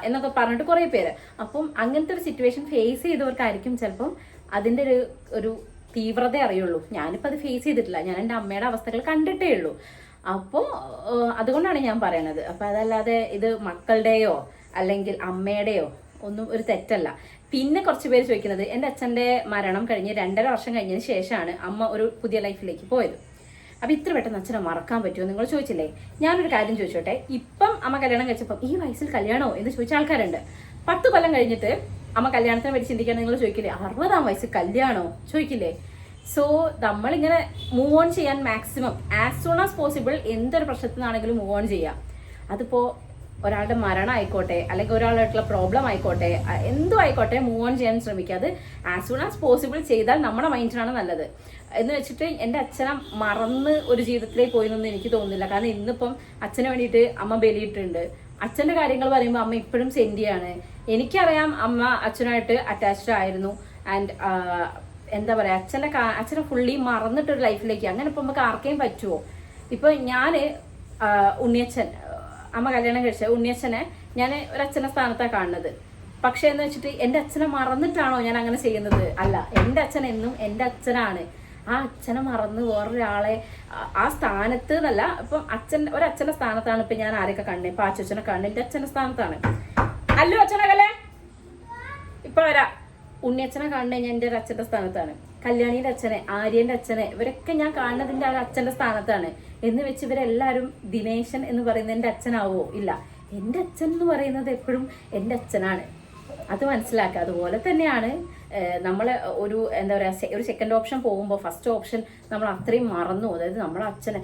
എന്നൊക്കെ പറഞ്ഞിട്ട് കുറേ പേര്. അപ്പം അങ്ങനത്തെ ഒരു സിറ്റുവേഷൻ ഫേസ് ചെയ്തവർക്കായിരിക്കും ചിലപ്പം അതിൻ്റെ ഒരു തീവ്രത അറിയുള്ളൂ. ഞാനിപ്പോൾ അത് ഫേസ് ചെയ്തിട്ടില്ല. ഞാൻ എൻ്റെ അമ്മയുടെ അവസ്ഥകൾ കണ്ടിട്ടേ ഉള്ളൂ. അപ്പോൾ അതുകൊണ്ടാണ് ഞാൻ പറയണത്. അപ്പോൾ അതല്ലാതെ ഇത് മക്കളുടെയോ അല്ലെങ്കിൽ അമ്മയുടെയോ ഒന്നും ഒരു തെറ്റല്ല. പിന്നെ കുറച്ച് പേര് ചോദിക്കുന്നത്, എൻ്റെ അച്ഛൻ്റെ മരണം കഴിഞ്ഞ് 2.5 വർഷം കഴിഞ്ഞതിന് ശേഷമാണ് അമ്മ ഒരു പുതിയ ലൈഫിലേക്ക് പോയത്. അപ്പോൾ ഇത്ര പെട്ടെന്ന് അച്ഛനെ മറക്കാൻ പറ്റുമോ നിങ്ങൾ ചോദിച്ചില്ലേ? ഞാനൊരു കാര്യം ചോദിച്ചോട്ടെ. ഇപ്പം അമ്മ കല്യാണം കഴിച്ചപ്പം ഈ വയസ്സിൽ കല്യാണമോ എന്ന് ചോദിച്ച ആൾക്കാരുണ്ട്. 10 കൊല്ലം കഴിഞ്ഞിട്ട് അമ്മ കല്യാണത്തിനെ പറ്റി ചിന്തിക്കാൻ നിങ്ങൾ ചോദിക്കില്ലേ? 60-ആം വയസ്സ് കല്യാണോ ചോദിക്കില്ലേ? സോ നമ്മളിങ്ങനെ മൂവ് ഓൺ ചെയ്യാൻ maximum as soon as possible എന്തൊരു പ്രശ്നത്തിൽ നിന്നാണെങ്കിലും മൂവ് ഓൺ ചെയ്യാം. അതിപ്പോൾ ഒരാളുടെ മരണം ആയിക്കോട്ടെ, അല്ലെങ്കിൽ ഒരാളായിട്ടുള്ള പ്രോബ്ലം ആയിക്കോട്ടെ, എന്തും ആയിക്കോട്ടെ, മൂവ് ഓൺ ചെയ്യാൻ ശ്രമിക്കുക. അത് ആസ് സൂൺ ആസ് പോസിബിൾ ചെയ്താൽ നമ്മുടെ മൈൻഡിനാണ് നല്ലത്. എന്ന് വെച്ചിട്ട് എൻ്റെ അച്ഛനെ മറന്ന് ഒരു ജീവിതത്തിലേക്ക് പോയി എന്നൊന്നും എനിക്ക് തോന്നുന്നില്ല. കാരണം ഇന്നിപ്പം അച്ഛന് വേണ്ടിയിട്ട് അമ്മ ബലിയിട്ടുണ്ട്. അച്ഛൻ്റെ കാര്യങ്ങൾ പറയുമ്പോൾ അമ്മ ഇപ്പോഴും സെൻഡിയാണ്. എനിക്കറിയാം അമ്മ അച്ഛനായിട്ട് അറ്റാച്ച്ഡ് ആയിരുന്നു. ആൻഡ് എന്താ പറയുക, അച്ഛനെ ഫുള്ളി മറന്നിട്ടൊരു ലൈഫിലേക്ക് അങ്ങനെ ഇപ്പം നമുക്ക് ആർക്കെയും പറ്റുമോ? ഇപ്പൊ ഞാന് ഉണ്ണിയച്ഛൻ, അമ്മ കല്യാണം കഴിച്ച ഉണ്ണിയച്ഛനെ ഞാൻ ഒരച്ഛൻ്റെ സ്ഥാനത്താണ് കാണുന്നത്. പക്ഷെ എന്ന് വെച്ചിട്ട് എൻ്റെ അച്ഛനെ മറന്നിട്ടാണോ ഞാൻ അങ്ങനെ ചെയ്യുന്നത്? അല്ല, എൻ്റെ അച്ഛൻ എന്നും എൻ്റെ അച്ഛനാണ്. ആ അച്ഛനെ മറന്ന് വേറൊരാളെ ആ സ്ഥാനത്ത് എന്നല്ല, ഇപ്പം ഒരച്ഛൻ്റെ സ്ഥാനത്താണ് ഇപ്പൊ ഞാൻ ആരൊക്കെ കണ്ടേ. ഇപ്പൊ അച്ഛനെ കാണുന്നത് എൻ്റെ അച്ഛൻ്റെ സ്ഥാനത്താണ്. അല്ലോ അച്ഛനകല്ലേ ഇപ്പൊ വരാ. ഉണ്ണിയച്ഛനെ കാണുന്നത് ഞാൻ എൻ്റെ ഒരു അച്ഛൻ്റെ സ്ഥാനത്താണ്. കല്യാണിയുടെ അച്ഛനെ, ആര്യന്റെ അച്ഛനെ, ഇവരൊക്കെ ഞാൻ കാണുന്നതിന്റെ ആ അച്ഛന്റെ സ്ഥാനത്താണ്. എന്ന് വെച്ച് ഇവരെല്ലാരും ദിനേശൻ എന്ന് പറയുന്നത് എൻ്റെ അച്ഛനാവോ? ഇല്ല, എൻ്റെ അച്ഛൻ എന്ന് പറയുന്നത് എപ്പോഴും എൻ്റെ അച്ഛനാണ്. അത് മനസ്സിലാക്കുക. അതുപോലെ തന്നെയാണ് നമ്മൾ ഒരു എന്താ പറയുക, ഒരു സെക്കൻഡ് ഓപ്ഷൻ പോകുമ്പോൾ ഫസ്റ്റ് ഓപ്ഷൻ നമ്മൾ അത്രയും മറന്നു. അതായത് നമ്മളെ അച്ഛനെ,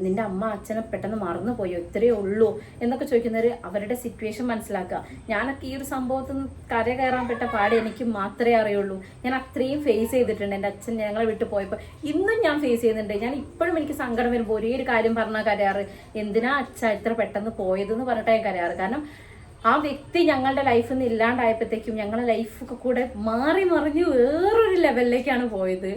നിന്റെ അമ്മ അച്ഛനെ പെട്ടെന്ന് മറന്നു പോയോ, ഇത്രയേ ഉള്ളൂ എന്നൊക്കെ ചോദിക്കുന്നവർ അവരുടെ സിറ്റുവേഷൻ മനസ്സിലാക്കുക. ഞാനൊക്കെ ഈ ഒരു സംഭവത്തിൽ നിന്ന് കയറാൻ പെട്ട പാടെ എനിക്ക് മാത്രമേ അറിയുള്ളൂ. ഞാൻ അത്രയും ഫേസ് ചെയ്തിട്ടുണ്ട്. എൻ്റെ അച്ഛൻ ഞങ്ങളെ വിട്ടു പോയപ്പോൾ ഇന്നും ഞാൻ ഫേസ് ചെയ്യുന്നുണ്ട്. ഞാൻ ഇപ്പോഴും എനിക്ക് സങ്കടം വരുമ്പോൾ ഒരേ ഒരു കാര്യം പറഞ്ഞാൽ കരയാറ്, എന്തിനാ അച്ഛ ഇത്ര പെട്ടെന്ന് പോയതെന്ന് പറഞ്ഞിട്ടാണ് ഞാൻ കരയാറ്. കാരണം ആ വ്യക്തി ഞങ്ങളുടെ ലൈഫിൽ നിന്ന് ഇല്ലാണ്ടായപ്പോഴത്തേക്കും ഞങ്ങളുടെ ലൈഫൊക്കെ കൂടെ മാറി മറിഞ്ഞ് വേറൊരു ലെവലിലേക്കാണ് പോയത്.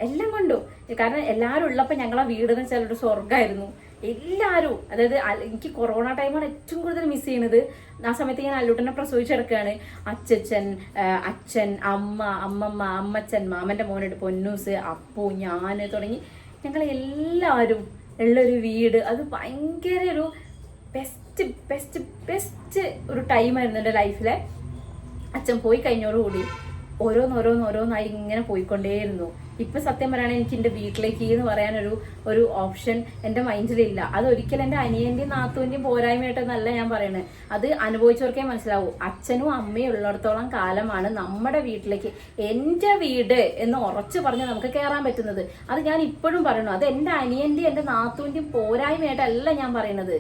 എല്ലാം കൊണ്ടും. കാരണം എല്ലാവരും ഉള്ളപ്പോൾ ഞങ്ങളെ വീടെന്ന് വെച്ചാൽ ഒരു സ്വർഗ്ഗമായിരുന്നു. എല്ലാവരും, അതായത് എനിക്ക് കൊറോണ ടൈമാണ് ഏറ്റവും കൂടുതൽ മിസ് ചെയ്യുന്നത്. ആ സമയത്ത് ഞാൻ അല്ലൂട്ടനെ പ്രസവിച്ചെടുക്കുകയാണ്. അച്ഛൻ, അമ്മ, അമ്മമ്മ, അമ്മച്ചൻ, മാമൻ്റെ മോനുണ്ട് പൊന്നൂസ്, അപ്പു, ഞാൻ തുടങ്ങി ഞങ്ങളെല്ലാവരും ഉള്ളൊരു വീട്. അത് ഭയങ്കര ഒരു ബെസ്റ്റ് ഒരു ടൈമായിരുന്നു എൻ്റെ ലൈഫിലെ. അച്ഛൻ പോയി കഴിഞ്ഞോടുകൂടി ഓരോന്നോരോന്നായി ഇങ്ങനെ പോയിക്കൊണ്ടേയിരുന്നു. ഇപ്പൊ സത്യം പറയുകയാണെങ്കിൽ എനിക്ക് എൻ്റെ വീട്ടിലേക്ക് എന്ന് പറയാനൊരു ഓപ്ഷൻ എൻ്റെ മൈൻഡിലില്ല. അതൊരിക്കലും എൻ്റെ അനിയന്റെയും നാത്തൂന്റെയും പോരായ്മയായിട്ടൊന്നല്ല ഞാൻ പറയണത്. അത് അനുഭവിച്ചവർക്കേ മനസ്സിലാവൂ. അച്ഛനും അമ്മയും ഉള്ളിടത്തോളം കാലമാണ് നമ്മുടെ വീട്ടിലേക്ക്, എൻ്റെ വീട് എന്ന് ഉറച്ചു പറഞ്ഞ് നമുക്ക് കയറാൻ പറ്റുന്നത്. അത് ഞാൻ ഇപ്പോഴും പറയണു. അത് എൻ്റെ അനിയന്റെയും എൻ്റെ നാത്തൂന്റെയും പോരായ്മയായിട്ടല്ല ഞാൻ പറയണത്.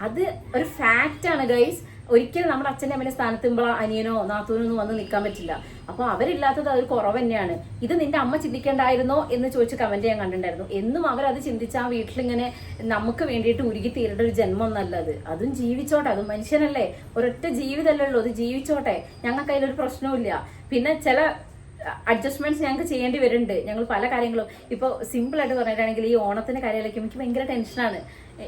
അത് ഒരു ഫാക്റ്റാണ് ഗൈസ്. ഒരിക്കലും നമ്മുടെ അച്ഛൻ്റെ അമ്മേന്റെ സ്ഥാനത്തുമ്പോൾ അനിയനോ നാത്തൂനോ ഒന്നും വന്ന് നിൽക്കാൻ പറ്റില്ല. അപ്പോൾ അവരില്ലാത്തത് അതൊരു കുറവ് തന്നെയാണ്. ഇത് നിന്റെ അമ്മ ചിന്തിക്കേണ്ടായിരുന്നോ എന്ന് ചോദിച്ച് കമന്റ് ഞാൻ കണ്ടിട്ടുണ്ടായിരുന്നു. എന്നും അവരത് ചിന്തിച്ച് ആ വീട്ടിലിങ്ങനെ നമുക്ക് വേണ്ടിയിട്ട് ഉരുകി തീരേണ്ട ഒരു ജന്മം നല്ലത്. അതും ജീവിച്ചോട്ടെ, അതും മനുഷ്യനല്ലേ, ഒരൊറ്റ ജീവിതമല്ലേ ഉള്ളൂ, അത് ജീവിച്ചോട്ടെ, ഞങ്ങൾക്ക് അതിലൊരു പ്രശ്നവും. പിന്നെ ചില അഡ്ജസ്റ്റ്മെന്റ്സ് ഞങ്ങൾക്ക് ചെയ്യേണ്ടി വരുന്നുണ്ട്. ഞങ്ങൾ പല കാര്യങ്ങളും ഇപ്പോൾ സിമ്പിൾ ആയിട്ട് പറഞ്ഞിട്ടാണെങ്കിൽ ഈ ഓണത്തിന്റെ കാര്യത്തിലേക്ക് എനിക്ക് ഭയങ്കര ടെൻഷനാണ്.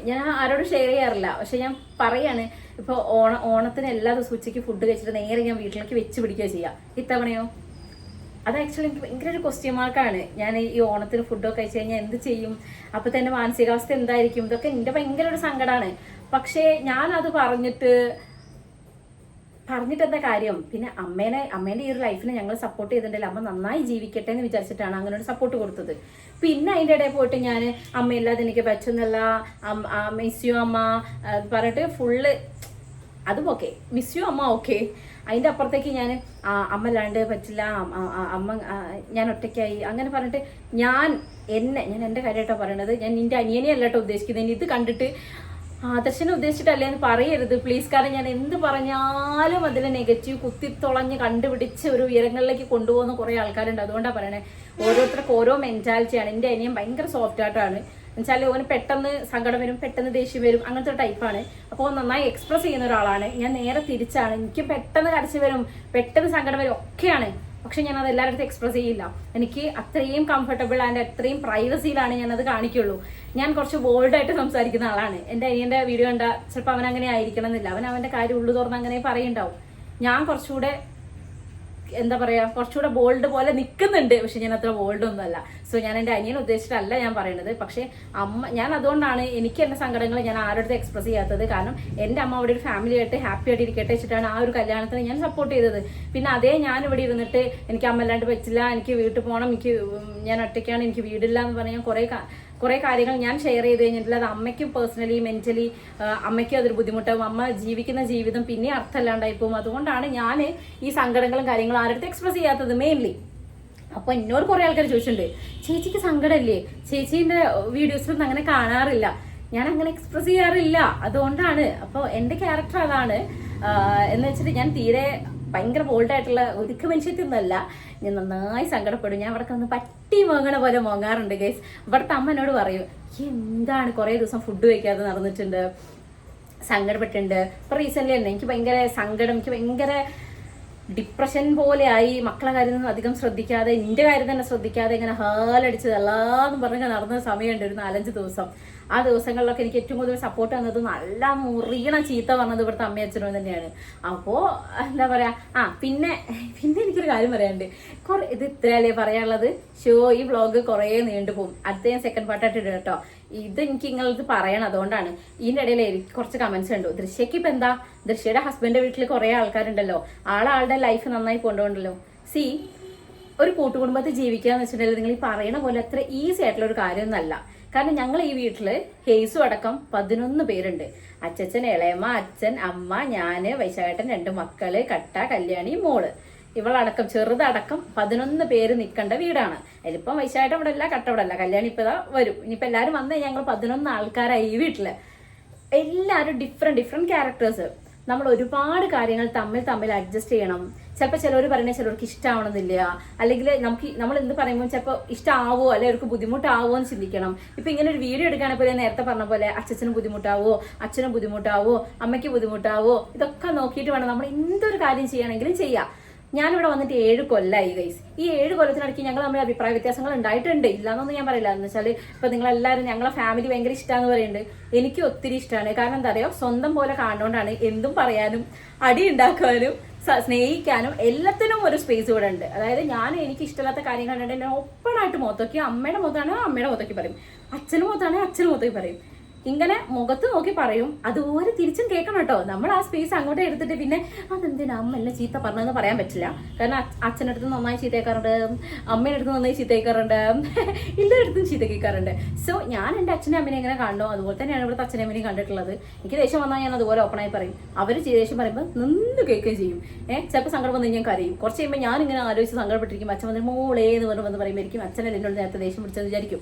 ഞാൻ ആരോടും ഷെയർ ചെയ്യാറില്ല. പക്ഷെ ഞാൻ പറയാണ്, ഇപ്പോൾ ഓണത്തിന് എല്ലാ ദിവസവും ഉച്ചയ്ക്ക് ഫുഡ് കഴിച്ചിട്ട് നേരെ ഞാൻ വീട്ടിലേക്ക് വെച്ച് പിടിക്കുക ചെയ്യുക. ഇത്തവണയോ? അത് ആക്ച്വലി എനിക്ക് ഭയങ്കര ഒരു ക്വസ്റ്റ്യൻ മാർക്കാണ്. ഞാൻ ഈ ഓണത്തിന് ഫുഡൊക്കെ കഴിച്ച് കഴിഞ്ഞാൽ എന്ത് ചെയ്യും, അപ്പോൾ തന്നെ മാനസികാവസ്ഥ എന്തായിരിക്കും, ഇതൊക്കെ എൻ്റെ ഭയങ്കര ഒരു സങ്കടമാണ്. പക്ഷേ ഞാനത് പറഞ്ഞിട്ട് എന്താ കാര്യം? പിന്നെ അമ്മേന്റെ ഈ ഒരു ലൈഫിനെ ഞങ്ങൾ സപ്പോർട്ട് ചെയ്തിട്ടുണ്ടെങ്കിൽ അമ്മ നന്നായി ജീവിക്കട്ടെ എന്ന് വിചാരിച്ചിട്ടാണ് അങ്ങനെ ഒരു സപ്പോർട്ട് കൊടുത്തത്. പിന്നെ അതിൻ്റെ ഇടയിൽ പോയിട്ട് ഞാൻ അമ്മയില്ലാതെ എനിക്ക് പറ്റുന്നില്ല, മിസ് യു അമ്മ പറഞ്ഞിട്ട് ഫുള്ള് അതും ഓക്കെ, മിസ് യു അമ്മ ഓക്കെ. അതിൻ്റെ അപ്പുറത്തേക്ക് ഞാൻ അമ്മ അല്ലാണ്ട് പറ്റില്ല, അമ്മ ഞാൻ ഒറ്റയ്ക്കായി അങ്ങനെ പറഞ്ഞിട്ട് ഞാൻ എൻ്റെ കാര്യമായിട്ടോ പറയണത്. ഞാൻ നിന്റെ അനിയനെ അല്ലാട്ടോ ഉദ്ദേശിക്കുന്നത്. ഇത് കണ്ടിട്ട് ആദർശനെ ഉദ്ദേശിച്ചിട്ടല്ലേ എന്ന് പറയരുത് പ്ലീസ്. കാരണം ഞാൻ എന്ത് പറഞ്ഞാലും അതിൽ നെഗറ്റീവ് കുത്തിത്തുളഞ്ഞ് കണ്ടുപിടിച്ച് ഒരു ഉയരങ്ങളിലേക്ക് കൊണ്ടുപോകുന്ന കുറേ ആൾക്കാരുണ്ട്. അതുകൊണ്ടാണ് പറയണേ, ഓരോരുത്തർക്ക് ഓരോ മെന്റാലിറ്റിയാണ്. എൻ്റെ അനിയൻ ഭയങ്കര സോഫ്റ്റ് ആയിട്ടാണ്. എന്നുവെച്ചാൽ ഓന് പെട്ടെന്ന് സങ്കടം വരും, പെട്ടെന്ന് ദേഷ്യം വരും, അങ്ങനത്തെ ഒരു ടൈപ്പാണ്. അപ്പോൾ നന്നായി എക്സ്പ്രസ് ചെയ്യുന്ന ഒരാളാണ്. ഞാൻ നേരെ തിരിച്ചാണ്. എനിക്ക് പെട്ടെന്ന് കരച്ചിൽ വരും, പെട്ടെന്ന് സങ്കടം വരും, ഒക്കെയാണ്. പക്ഷെ ഞാൻ അത് എല്ലാവരുടെ എക്സ്പ്രസ് ചെയ്യില്ല. എനിക്ക് അത്രയും കംഫർട്ടബിൾ ആൻഡ് അത്രയും പ്രൈവസിയിലാണ് ഞാനത് കാണിക്കുള്ളൂ. ഞാൻ കുറച്ച് ബോൾഡായിട്ട് സംസാരിക്കുന്ന ആളാണ്. എൻ്റെ അനിയൻ്റെ വീഡിയോ കണ്ടാൽ ചിലപ്പോൾ അവൻ അങ്ങനെ ആയിരിക്കണം എന്നില്ല. അവൻ്റെ കാര്യം ഉള്ളു തുറന്ന് അങ്ങനെ പറയുണ്ടാവും. ഞാൻ കുറച്ചുകൂടെ എന്താ പറയാ, കുറച്ചുകൂടെ ബോൾഡ് പോലെ നിൽക്കുന്നുണ്ട്. പക്ഷെ ഞാൻ അത്ര ബോൾഡ് ഒന്നും അല്ല. സോ ഞാൻ എൻ്റെ അനിയൻ ഉദ്ദേശിച്ചിട്ടല്ല ഞാൻ പറയുന്നത്. പക്ഷെ ഞാൻ അതുകൊണ്ടാണ് എനിക്ക് എൻ്റെ സങ്കടങ്ങൾ ഞാൻ ആരുടെ എക്സ്പ്രസ് ചെയ്യാത്തത്. കാരണം എൻ്റെ അമ്മ അവിടെ ഒരു ഫാമിലി ആയിട്ട് ഹാപ്പി ആയിട്ട് ഇരിക്കട്ടെ വെച്ചിട്ടാണ് ആ ഒരു കല്യാണത്തിന് ഞാൻ സപ്പോർട്ട് ചെയ്തത്. പിന്നെ അതേ ഞാൻ ഇവിടെ ഇരുന്നിട്ട് എനിക്ക് അമ്മ അല്ലാണ്ട് പറ്റില്ല, എനിക്ക് വീട്ടിൽ പോകണം, ഞാൻ ഒറ്റയ്ക്കാണ്, എനിക്ക് വീടില്ല എന്ന് പറഞ്ഞാൽ ഞാൻ കുറേ കാര്യങ്ങൾ ഞാൻ ഷെയർ ചെയ്ത് കഴിഞ്ഞിട്ടില്ല. അത് അമ്മയ്ക്കും പേഴ്സണലി മെന്റലി അമ്മയ്ക്കും അതൊരു ബുദ്ധിമുട്ടാവും. അമ്മ ജീവിക്കുന്ന ജീവിതം പിന്നെ അർത്ഥമില്ലാണ്ടായി പോകും. അതുകൊണ്ടാണ് ഞാൻ ഈ സങ്കടങ്ങളും കാര്യങ്ങളും ആരുടെ എക്സ്പ്രസ് ചെയ്യാത്തത് മെയിൻലി. അപ്പോൾ എന്നോട് കുറേ ആൾക്കാർ ചോദിച്ചിട്ടുണ്ട്, ചേച്ചിക്ക് സങ്കടമില്ലേ, ചേച്ചീൻ്റെ വീഡിയോസിലൊന്നും അങ്ങനെ കാണാറില്ല. ഞാൻ അങ്ങനെ എക്സ്പ്രസ് ചെയ്യാറില്ല, അതുകൊണ്ടാണ്. അപ്പോൾ എൻ്റെ ക്യാരക്ടർ അതാണ്. എന്ന് വെച്ചിട്ട് ഞാൻ തീരെ ഭയങ്കര ബോൾഡായിട്ടുള്ള ഒതുക്ക മനുഷ്യത്തൊന്നുമല്ല. ഞാൻ നന്നായി സങ്കടപ്പെടും. ഞാൻ ഇവിടെ വന്ന് പട്ടി മോങ്ങണ പോലെ മോങ്ങാറുണ്ട് ഗൈസ്. ഇവിടുത്തെ അമ്മ എന്നോട് പറയും, എന്താണ് കുറേ ദിവസം ഫുഡ് കഴിക്കാതെ നടന്നിട്ടുണ്ട്, സങ്കടപ്പെട്ടിട്ടുണ്ട്. ഇപ്പൊ റീസെന്റ് തന്നെ എനിക്ക് ഭയങ്കര സങ്കടം, എനിക്ക് ഭയങ്കര ഡിപ്രഷൻ പോലെ ആയി. മക്കളെ കാര്യമൊന്നും അധികം ശ്രദ്ധിക്കാതെ, എന്റെ കാര്യം തന്നെ ശ്രദ്ധിക്കാതെ ഇങ്ങനെ ഹാലടിച്ചത് എല്ലാന്നും പറഞ്ഞ് നടന്ന സമയമുണ്ട് ഒരു 4-5 ദിവസം. ആ ദിവസങ്ങളിലൊക്കെ എനിക്ക് ഏറ്റവും കൂടുതൽ സപ്പോർട്ട് തന്നത്, നല്ല മുറിയണ ചീത്ത പറഞ്ഞത് ഇവിടുത്തെ അമ്മയും അച്ഛനും തന്നെയാണ്. അപ്പോ എന്താ പറയാ, പിന്നെ എനിക്കൊരു കാര്യം പറയാനുണ്ട്. ഇത് ഇത്രയല്ലേ പറയാനുള്ളത്. ഈ വ്ളോഗ് കുറേ നീണ്ടുപോകും. അടുത്ത ഞാൻ സെക്കൻഡ് പാർട്ടായിട്ട് ഇടും കേട്ടോ. ഇത് എനിക്ക് നിങ്ങളിത് പറയണം, അതുകൊണ്ടാണ്. ഇതിന്റെ ഇടയിൽ എനിക്ക് കുറച്ച് കമന്റ്സ് ഉണ്ട്. ദൃശ്യക്ക് ഇപ്പൊ എന്താ, ദൃശ്യയുടെ ഹസ്ബൻഡിന്റെ വീട്ടിൽ കുറെ ആൾക്കാരുണ്ടല്ലോ, ആളുടെ ലൈഫ് നന്നായി കൊണ്ടുപോകണ്ടല്ലോ. ഒരു കൂട്ടുകുടുംബത്തിൽ ജീവിക്കുക എന്ന് വെച്ചിട്ടുണ്ടെങ്കിൽ നിങ്ങൾ ഈ പറയണ പോലെ അത്ര ഈസി ആയിട്ടുള്ള ഒരു കാര്യമൊന്നുമല്ല. കാരണം ഞങ്ങൾ ഈ വീട്ടില് ഹേസു അടക്കം 11 പേരുണ്ട്. അച്ഛൻ, ഇളയമ്മ, അച്ഛൻ, അമ്മ, ഞാന്, വൈശാഖേട്ടൻ, 2 മക്കള്, കട്ട, കല്യാണി, മോള്, ഇവളടക്കം ചെറുതടക്കം 11 പേര് നിൽക്കേണ്ട വീടാണ്. അതിലിപ്പം വൈശാഖേട്ടൻ ഇവിടെ അല്ല, കട്ട ഇവിടെ അല്ല, കല്യാണി ഇപ്പൊ വരും. ഇനിയിപ്പോ എല്ലാരും വന്ന് ഞങ്ങൾ 11 ആൾക്കാരായി ഈ വീട്ടില്. എല്ലാവരും ഡിഫറെന്റ് ക്യാരക്ടേഴ്സ്. നമ്മൾ ഒരുപാട് കാര്യങ്ങൾ തമ്മിൽ അഡ്ജസ്റ്റ് ചെയ്യണം. ചിലപ്പോൾ ചിലവർ പറയുന്നത് ചിലവർക്ക് ഇഷ്ടമാവണമെന്നില്ല, അല്ലെങ്കിൽ നമ്മൾ എന്ത് പറയുമ്പോൾ ചിലപ്പോൾ ഇഷ്ടമാവോ അല്ലെ അവർക്ക് ബുദ്ധിമുട്ടാവോ എന്ന് ചിന്തിക്കണം. ഇപ്പൊ ഇങ്ങനെ ഒരു വീഡിയോ എടുക്കുകയാണെങ്കിൽ നേരത്തെ പറഞ്ഞ പോലെ അച്ഛനും ബുദ്ധിമുട്ടാവോ, അച്ഛനും ബുദ്ധിമുട്ടാവോ, അമ്മയ്ക്ക് ബുദ്ധിമുട്ടാവോ, ഇതൊക്കെ നോക്കിയിട്ട് വേണം നമ്മൾ എന്തൊരു കാര്യം ചെയ്യണമെങ്കിലും ചെയ്യാം. ഞാനിവിടെ വന്നിട്ട് 7 കൊല്ലമായി ഗൈസ്. ഈ 7 കൊല്ലത്തിനിടയ്ക്ക് ഞങ്ങൾ നമ്മുടെ അഭിപ്രായ വ്യത്യാസങ്ങൾ ഉണ്ടായിട്ടുണ്ട്, ഇല്ലാന്നൊന്നും ഞാൻ പറയില്ല. എന്ന് വെച്ചാൽ ഇപ്പൊ നിങ്ങളെല്ലാവരും ഞങ്ങളെ ഫാമിലി ഭയങ്കര ഇഷ്ടമാന്ന് പറയുന്നുണ്ട്. എനിക്ക് ഒത്തിരി ഇഷ്ടമാണ്. കാരണം എന്താ പറയുക, സ്വന്തം പോലെ കാണുന്നതുകൊണ്ടാണ് എന്തും പറയാനും അടി ഉണ്ടാക്കാനും സ്നേഹിക്കാനും എല്ലാത്തിനും ഒരു സ്പേസ് ഇവിടെ ഉണ്ട്. അതായത് എനിക്ക് ഇഷ്ടമില്ലാത്ത കാര്യങ്ങൾ കണ്ടിട്ട് എന്നെ ഓപ്പൺ ആയിട്ട് മുഖത്തോക്കി, അമ്മയുടെ മുഖത്താണ് അമ്മയുടെ മുഖത്തോക്കി പറയും, അച്ഛനും മുഖത്താണ് അച്ഛനും മുഖത്തോക്കി പറയും. ഇങ്ങനെ മുഖത്ത് നോക്കി പറയും. അതുപോലെ തിരിച്ചും കേൾക്കണം കേട്ടോ. നമ്മൾ ആ സ്പേസ് അങ്ങോട്ട് എടുത്തിട്ട് പിന്നെ അതെന്തിനാ അമ്മ എന്നെ ചീത്ത പറഞ്ഞതെന്ന് പറയാൻ പറ്റില്ല. കാരണം അച്ഛൻ്റെ അടുത്ത് നന്നായി ചീത്ത കേൾക്കാറുണ്ട്, അമ്മയുടെ അടുത്ത് നന്നായി ചീത്ത കേൾക്കാറുണ്ട്, എല്ലായിടത്തും ചീത്ത കേൾക്കാറുണ്ട്. സോ ഞാൻ എൻ്റെ അച്ഛനും അമ്മനെ എങ്ങനെ കാണണോ അതുപോലെ തന്നെയാണ് ഇവിടുത്തെ അച്ഛനും അമ്മനെയും കണ്ടിട്ടുള്ളത്. എനിക്ക് ദേഷ്യം വന്നാൽ ഞാൻ അതുപോലെ ഓപ്പണായി പറയും. അവർ ദേഷ്യം പറയുമ്പോൾ നിന്ന് കേൾക്കുകയും ചെയ്യും. ചിലപ്പോൾ സങ്കടം വന്നു ഞാൻ കരയും. കുറച്ച് കഴിയുമ്പോൾ ഞാൻ ഇങ്ങനെ ആലോചിച്ച് സങ്കടപ്പെട്ടിരിക്കും. അച്ഛൻ വന്ന് മോളേ എന്ന് വന്ന് പറയുമ്പോഴേക്കും അച്ഛനല്ലേ എന്നോട് നേരത്തെ ദേഷ്യം പിടിച്ചെന്ന് വിചാരിക്കും.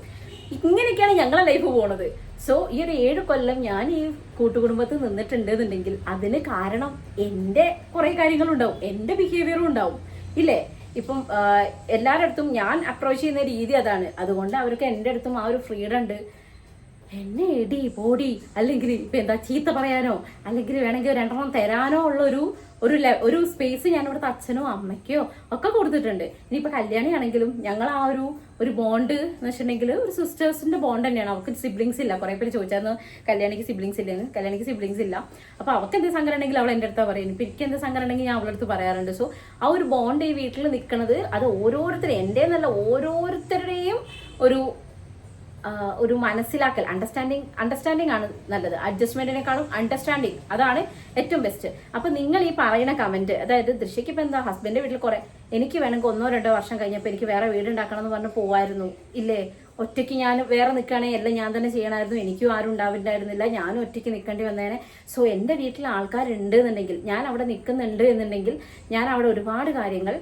ഇങ്ങനെയൊക്കെയാണ് ഞങ്ങളെ ലൈഫ് പോണത്. സോ ഈ ഒരു 7 കൊല്ലം ഞാൻ ഈ കൂട്ടുകുടുംബത്തിൽ നിന്നിട്ടുണ്ട് എന്നുണ്ടെങ്കിൽ അതിന് കാരണം എൻ്റെ കുറെ കാര്യങ്ങളുണ്ടാവും, എൻ്റെ ബിഹേവിയറും ഉണ്ടാവും, ഇല്ലേ? ഇപ്പം എല്ലാവരുടെ അടുത്തും ഞാൻ അപ്രോച്ച് ചെയ്യുന്ന രീതി അതാണ്. അതുകൊണ്ട് അവർക്ക് എൻ്റെ അടുത്തും ആ ഒരു ഫ്രീഡം ഉണ്ട്. എന്നെ എടി പോടി, അല്ലെങ്കിൽ ഇപ്പൊ എന്താ ചീത്ത പറയാനോ അല്ലെങ്കിൽ വേണമെങ്കിൽ 2 തരാനോ ഉള്ള ഒരു സ്പേസ് ഞാൻ ഇവിടുത്തെ അച്ഛനോ അമ്മയ്ക്കോ ഒക്കെ കൊടുത്തിട്ടുണ്ട്. ഇനിയിപ്പോൾ കല്യാണിയാണെങ്കിലും ഞങ്ങൾ ആ ഒരു ബോണ്ട് എന്ന് വെച്ചിട്ടുണ്ടെങ്കിൽ ഒരു സിസ്റ്റേഴ്സിന്റെ ബോണ്ട് തന്നെയാണ്. അവർക്ക് സിബ്ലിങ്സ് ഇല്ല. കുറെ പേര് ചോദിച്ചായിരുന്നു കല്യാണിക്ക് സിബ്ലിങ്സ് ഇല്ലെന്ന്. കല്യാണിക്ക് സിബ്ലിങ്സ് ഇല്ല. അപ്പോൾ അവർക്ക് എന്ത് സങ്കടം ഉണ്ടെങ്കിൽ അവൾ എൻ്റെ അടുത്താ പറയും. ഇപ്പം എനിക്ക് എന്ത് സങ്കടം ഉണ്ടെങ്കിൽ ഞാൻ അവളുടെ അടുത്ത് പറയാറുണ്ട്. സോ ആ ഒരു ബോണ്ട് ഈ വീട്ടിൽ നിൽക്കുന്നത് അത് ഓരോരുത്തരും, എൻ്റെ എന്നല്ല ഓരോരുത്തരുടെയും ഒരു മനസ്സിലാക്കൽ, അണ്ടർസ്റ്റാൻഡിങ് ആണ് നല്ലത്. അഡ്ജസ്റ്റ്മെന്റിനേക്കാളും അണ്ടർസ്റ്റാൻഡിങ്, അതാണ് ഏറ്റവും ബെസ്റ്റ്. അപ്പൊ നിങ്ങൾ ഈ പറയുന്ന കമന്റ്, അതായത് ദൃശ്യക്ക് ഇപ്പൊ എന്താ ഹസ്ബൻഡിന്റെ വീട്ടിൽ കുറെ, എനിക്ക് വേണമെങ്കിൽ 1-2 വർഷം കഴിഞ്ഞപ്പോൾ എനിക്ക് വേറെ വീടുണ്ടാക്കണം എന്ന് പറഞ്ഞ് പോവായിരുന്നു, ഇല്ലേ? ഒറ്റയ്ക്ക് ഞാൻ വേറെ നിൽക്കുകയാണെങ്കിൽ എല്ലാം ഞാൻ തന്നെ ചെയ്യണമായിരുന്നു. എനിക്കും ആരും ഉണ്ടാവില്ലായിരുന്നില്ല, ഞാനും ഒറ്റയ്ക്ക് നിൽക്കേണ്ടി വന്നേനെ. സോ എൻ്റെ വീട്ടിൽ ആൾക്കാരുണ്ട് എന്നുണ്ടെങ്കിൽ, ഞാൻ അവിടെ നിൽക്കുന്നുണ്ട് എന്നുണ്ടെങ്കിൽ, ഞാൻ അവിടെ ഒരുപാട് കാര്യങ്ങൾ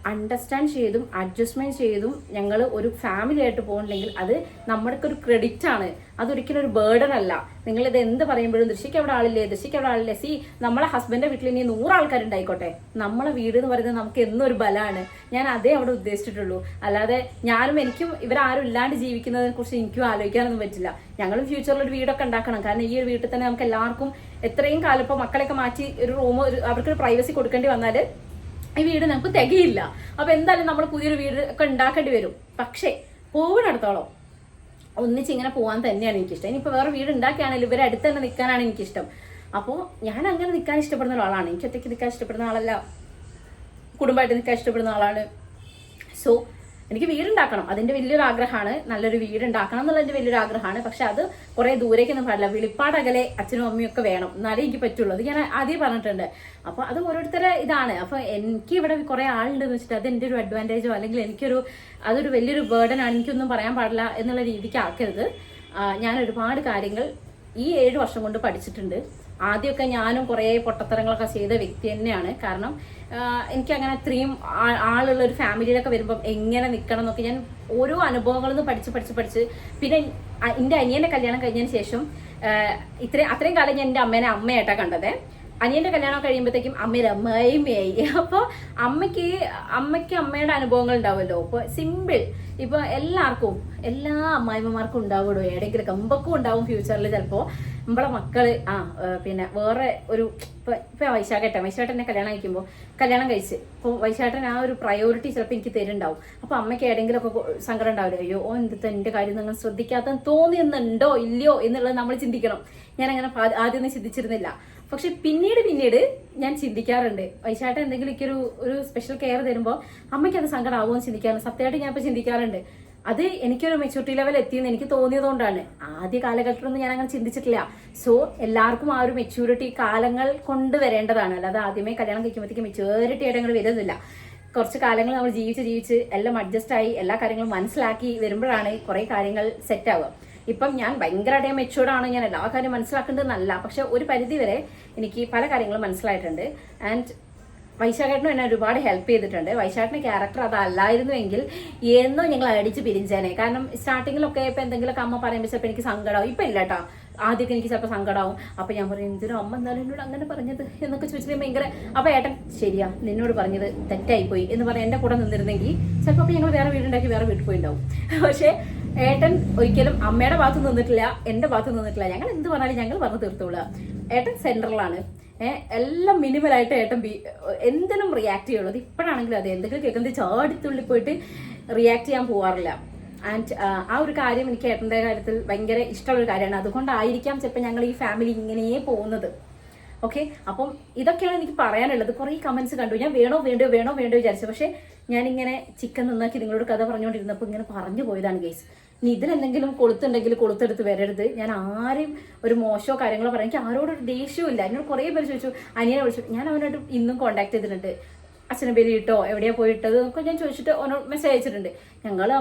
അണ്ടർസ്റ്റാൻഡ് ചെയ്തും അഡ്ജസ്റ്റ്മെന്റ് ചെയ്തും ഞങ്ങൾ ഒരു ഫാമിലി ആയിട്ട് പോകുന്നുണ്ടെങ്കിൽ അത് നമ്മുടെ ഒരു ക്രെഡിറ്റ് ആണ്. അതൊരിക്കലും ഒരു ബേർഡൻ അല്ല. നിങ്ങളിത് എന്ത് പറയുമ്പോഴും ദൃശ്യക്ക് അവിടെ ആളില്ലേ, നമ്മളെ ഹസ്ബൻഡിന്റെ വീട്ടിൽ ഇനി 100 ആൾക്കാരുണ്ടായിക്കോട്ടെ, നമ്മളെ വീട് എന്ന് പറയുന്നത് നമുക്ക് എന്നും ഒരു ബലമാണ്. ഞാൻ അതേ അവിടെ ഉദ്ദേശിച്ചിട്ടുള്ളൂ. അല്ലാതെ എനിക്കും ഇവരാരും ഇല്ലാണ്ട് ജീവിക്കുന്നതിനെ കുറിച്ച് എനിക്കും ആലോചിക്കാനൊന്നും പറ്റില്ല. ഞങ്ങളും ഫ്യൂച്ചറിൽ ഒരു വീടൊക്കെ ഉണ്ടാക്കണം. കാരണം ഈ ഒരു വീട്ടിൽ തന്നെ നമുക്ക് എല്ലാവർക്കും എത്രയും കാലം ഇപ്പോൾ മക്കളെയൊക്കെ മാറ്റി ഒരു റൂം, അവർക്കൊരു പ്രൈവസി കൊടുക്കേണ്ടി വന്നാൽ ഈ വീട് നമുക്ക് തികയില്ല. അപ്പൊ എന്തായാലും നമ്മൾ പുതിയൊരു വീട് ഒക്കെ ഉണ്ടാക്കേണ്ടി വരും. പക്ഷേ പോകുന്നിടത്തോളം ഒന്നിച്ചിങ്ങനെ പോകാൻ തന്നെയാണ് എനിക്കിഷ്ടം. ഇനിയിപ്പോൾ വേറെ വീട് ഉണ്ടാക്കുകയാണെങ്കിലും ഇവരെ അടുത്ത് തന്നെ നിൽക്കാനാണ് എനിക്കിഷ്ടം. അപ്പോൾ ഞാൻ അങ്ങനെ നിൽക്കാൻ ഇഷ്ടപ്പെടുന്ന ഒരാളാണ്. എനിക്ക് ഒറ്റയ്ക്ക് നിൽക്കാൻ ഇഷ്ടപ്പെടുന്ന ആളല്ല, കുടുംബമായിട്ട് നിൽക്കാൻ ഇഷ്ടപ്പെടുന്ന ആളാണ്. സോ എനിക്ക് വീടുണ്ടാക്കണം, അതിന്റെ വലിയൊരു ആഗ്രഹമാണ്. നല്ലൊരു വീടുണ്ടാക്കണം എന്നുള്ളതിന്റെ വലിയൊരു ആഗ്രഹമാണ്. പക്ഷെ അത് കുറെ ദൂരേക്കൊന്നും പാടില്ല. വെളിപ്പാടകലെ അച്ഛനും അമ്മയും ഒക്കെ വേണം, എന്നാലേ എനിക്ക് പറ്റുള്ളൂ. അത് ഞാൻ ആദ്യം പറഞ്ഞിട്ടുണ്ട്. അപ്പൊ അത് ഓരോരുത്തരെ ഇതാണ്. അപ്പൊ എനിക്ക് ഇവിടെ കുറെ ആളുണ്ടെന്ന് വെച്ചിട്ട് അത് എൻ്റെ ഒരു അഡ്വാൻറ്റേജോ അല്ലെങ്കിൽ അതൊരു വലിയൊരു ബേർഡൻ ആണ്, എനിക്കൊന്നും പറയാൻ പാടില്ല എന്നുള്ള രീതിക്ക് ആക്കരുത്. ഞാൻ ഒരുപാട് കാര്യങ്ങൾ ഈ 7 വർഷം കൊണ്ട് പഠിച്ചിട്ടുണ്ട്. ആദ്യമൊക്കെ ഞാനും കുറേ പൊട്ടത്തരങ്ങളൊക്കെ ചെയ്ത വ്യക്തി തന്നെയാണ്. കാരണം എനിക്കങ്ങനെ അത്രയും ആളുള്ള ഒരു ഫാമിലിയിലൊക്കെ വരുമ്പം എങ്ങനെ നിൽക്കണം എന്നൊക്കെ ഞാൻ ഓരോ അനുഭവങ്ങളിൽ നിന്ന് പഠിച്ച് പിന്നെ എൻ്റെ അനിയൻ്റെ കല്യാണം കഴിഞ്ഞതിന് ശേഷം അത്രയും കാലം ഞാൻ എൻ്റെ അമ്മേനെ അമ്മയായിട്ടാണ് കണ്ടത്. അനിയൻ്റെ കല്യാണം കഴിയുമ്പോഴത്തേക്കും അമ്മയുടെ അമ്മയായി. അപ്പോൾ അമ്മയ്ക്ക് അമ്മയുടെ അനുഭവങ്ങൾ ഉണ്ടാവുമല്ലോ. ഇപ്പോൾ സിമ്പിൾ, ഇപ്പോൾ എല്ലാവർക്കും എല്ലാ അമ്മായിമ്മമാർക്കും ഉണ്ടാവുമല്ലോ, ഏതെങ്കിലും കമ്പക്കും ഉണ്ടാവും ഫ്യൂച്ചറിൽ. ചിലപ്പോൾ നമ്മളെ മക്കള് പിന്നെ വേറെ ഒരു ഇപ്പൊ വൈശാഖേട്ടനെ കല്യാണം കഴിച്ച് ഇപ്പോൾ വൈശാഖേട്ടൻ ആ ഒരു പ്രയോറിറ്റി ചിലപ്പോൾ എനിക്ക് തരുന്നുണ്ടാവും. അപ്പൊ അമ്മയ്ക്ക് ഏതെങ്കിലും ഒക്കെ സങ്കടം ഉണ്ടാവില്ല, അയ്യോ എന്ത് എന്റെ കാര്യം നിങ്ങൾ ശ്രദ്ധിക്കാത്ത തോന്നിയെന്നുണ്ടോ ഇല്ലയോ എന്നുള്ളത് നമ്മൾ ചിന്തിക്കണം. ഞാൻ അങ്ങനെ ആദ്യമൊന്നും ചിന്തിച്ചിരുന്നില്ല. പക്ഷെ പിന്നീട് ഞാൻ ചിന്തിക്കാറുണ്ട്, വൈശാഖേട്ടൻ എന്തെങ്കിലും ഒരു സ്പെഷ്യൽ കെയർ തരുമ്പോൾ അമ്മയ്ക്ക് അത് സങ്കടം ആവുമെന്ന് ചിന്തിക്കാറുണ്ട്. സത്യമായിട്ട് ഞാൻ ഇപ്പൊ ചിന്തിക്കാറുണ്ട്. അത് എനിക്കൊരു മെച്യൂരിറ്റി ലെവൽ എത്തിയെന്ന് എനിക്ക് തോന്നിയതുകൊണ്ടാണ്. ആദ്യ കാലഘട്ടത്തിലൊന്നും ഞാൻ അങ്ങനെ ചിന്തിച്ചിട്ടില്ല. സോ എല്ലാവർക്കും ആ ഒരു മെച്യൂരിറ്റി കാലങ്ങൾ കൊണ്ടുവരേണ്ടതാണ്. അല്ലാതെ ആദ്യമേ കല്യാണം കഴിക്കുമ്പോഴത്തേക്കും മെച്യൂരിറ്റി ആയിട്ട് അങ്ങനെ വരുന്നില്ല. കുറച്ച് കാലങ്ങൾ നമ്മൾ ജീവിച്ച് എല്ലാം അഡ്ജസ്റ്റ് ആയി എല്ലാ കാര്യങ്ങളും മനസ്സിലാക്കി വരുമ്പോഴാണ് കുറെ കാര്യങ്ങൾ സെറ്റ് ആവുക. ഇപ്പം ഞാൻ ഭയങ്കരമായിട്ട് മെച്യൂർഡാണ്, ഞാൻ എല്ലാ കാര്യം മനസ്സിലാക്കേണ്ടതെന്നല്ല. പക്ഷെ ഒരു പരിധി വരെ എനിക്ക് പല കാര്യങ്ങളും മനസ്സിലായിട്ടുണ്ട്. ആൻഡ് വൈശാഖേട്ടനും എന്നെ ഒരുപാട് ഹെൽപ്പ് ചെയ്തിട്ടുണ്ട്. വൈശാഖിന്റെ ക്യാരക്ടർ അതല്ലായിരുന്നുവെങ്കിൽ എന്നോ ഞങ്ങൾ അടിച്ച് പിരിഞ്ചേനെ. കാരണം സ്റ്റാർട്ടിങ്ങിലൊക്കെ ഇപ്പൊ എന്തെങ്കിലുമൊക്കെ അമ്മ പറയുമ്പോൾ ചിലപ്പോൾ എനിക്ക് സങ്കടമാവും. ഇപ്പൊ ഇല്ല കേട്ടോ, ആദ്യമൊക്കെ എനിക്ക് ചിലപ്പോൾ സങ്കടമാവും. അപ്പൊ ഞാൻ പറയും, എന്തിനും അമ്മ എന്നാലും എന്നോട് അങ്ങനെ പറഞ്ഞത് എന്നൊക്കെ ചോദിച്ചിട്ട് ഭയങ്കര. അപ്പൊ ഏട്ടൻ ശരിയാ നിന്നോട് പറഞ്ഞത് തെറ്റായിപ്പോയി എന്ന് പറഞ്ഞ് എന്റെ കൂടെ നിന്നിരുന്നെങ്കിൽ ചിലപ്പോൾ ഞങ്ങൾ വേറെ വീടുണ്ടാക്കി വേറെ വീട്ടിൽ പോയിണ്ടാവും. പക്ഷെ ഏട്ടൻ ഒരിക്കലും അമ്മയുടെ ഭാഗത്ത് നിന്നിട്ടില്ല, എന്റെ ഭാഗത്ത് നിന്നിട്ടില്ല. ഞങ്ങൾ എന്ത് പറഞ്ഞാലും ഞങ്ങൾ പറഞ്ഞു തീർത്തോളുക. ഏട്ടൻ സെൻട്രലാണ്, എല്ലാം മിനിമലായിട്ട് ഏട്ടൻ എന്തിനും റിയാക്ട് ചെയ്യുള്ളൂ. അത് ഇപ്പോഴാണെങ്കിലും അതെ, എന്തെങ്കിലും കേൾക്കുന്നത് ചാടിത്തുള്ളി പോയിട്ട് റിയാക്ട് ചെയ്യാൻ പോകാറില്ല. ആൻഡ് ആ ഒരു കാര്യം എനിക്ക് ഏട്ടൻ്റെ കാര്യത്തിൽ ഭയങ്കര ഇഷ്ടമുള്ളൊരു കാര്യമാണ്. അതുകൊണ്ടായിരിക്കാം ചിലപ്പോൾ ഞങ്ങൾ ഈ ഫാമിലി ഇങ്ങനെയേ പോകുന്നത്. ഓക്കെ, അപ്പം ഇതൊക്കെയാണ് എനിക്ക് പറയാനുള്ളത്. കുറേ കമന്റ്സ് കണ്ടു, ഞാൻ വേണോ വിചാരിച്ചു. പക്ഷെ ഞാനിങ്ങനെ ചിക്കൻ നന്നാക്കി നിങ്ങളോട് കഥ പറഞ്ഞുകൊണ്ടിരുന്നപ്പോൾ ഇങ്ങനെ പറഞ്ഞു പോയതാണ് ഗൈസ്. ഇനി ഇതിലെന്തെങ്കിലും കൊളുത്തുണ്ടെങ്കിൽ കൊളുത്തെടുത്ത് വരരുത്. ഞാൻ ആരെയും ഒരു മോശമോ കാര്യങ്ങളോ പറയാം, എനിക്ക് ആരോടൊരു ദേഷ്യവും ഇല്ല. എന്നോട് കുറേ പേര് ചോദിച്ചു, അനിയനെ വിളിച്ചു. ഞാൻ അവനോട് ഇന്നും കോൺടാക്ട് ചെയ്തിട്ടുണ്ട്. അച്ഛനെ ബലി ഇട്ടോ, എവിടെയാ പോയിട്ടത് എന്നൊക്കെ ഞാൻ ചോദിച്ചിട്ട് അവനോട് മെസ്സേജ് അയച്ചിട്ടുണ്ട്. ഞങ്ങൾ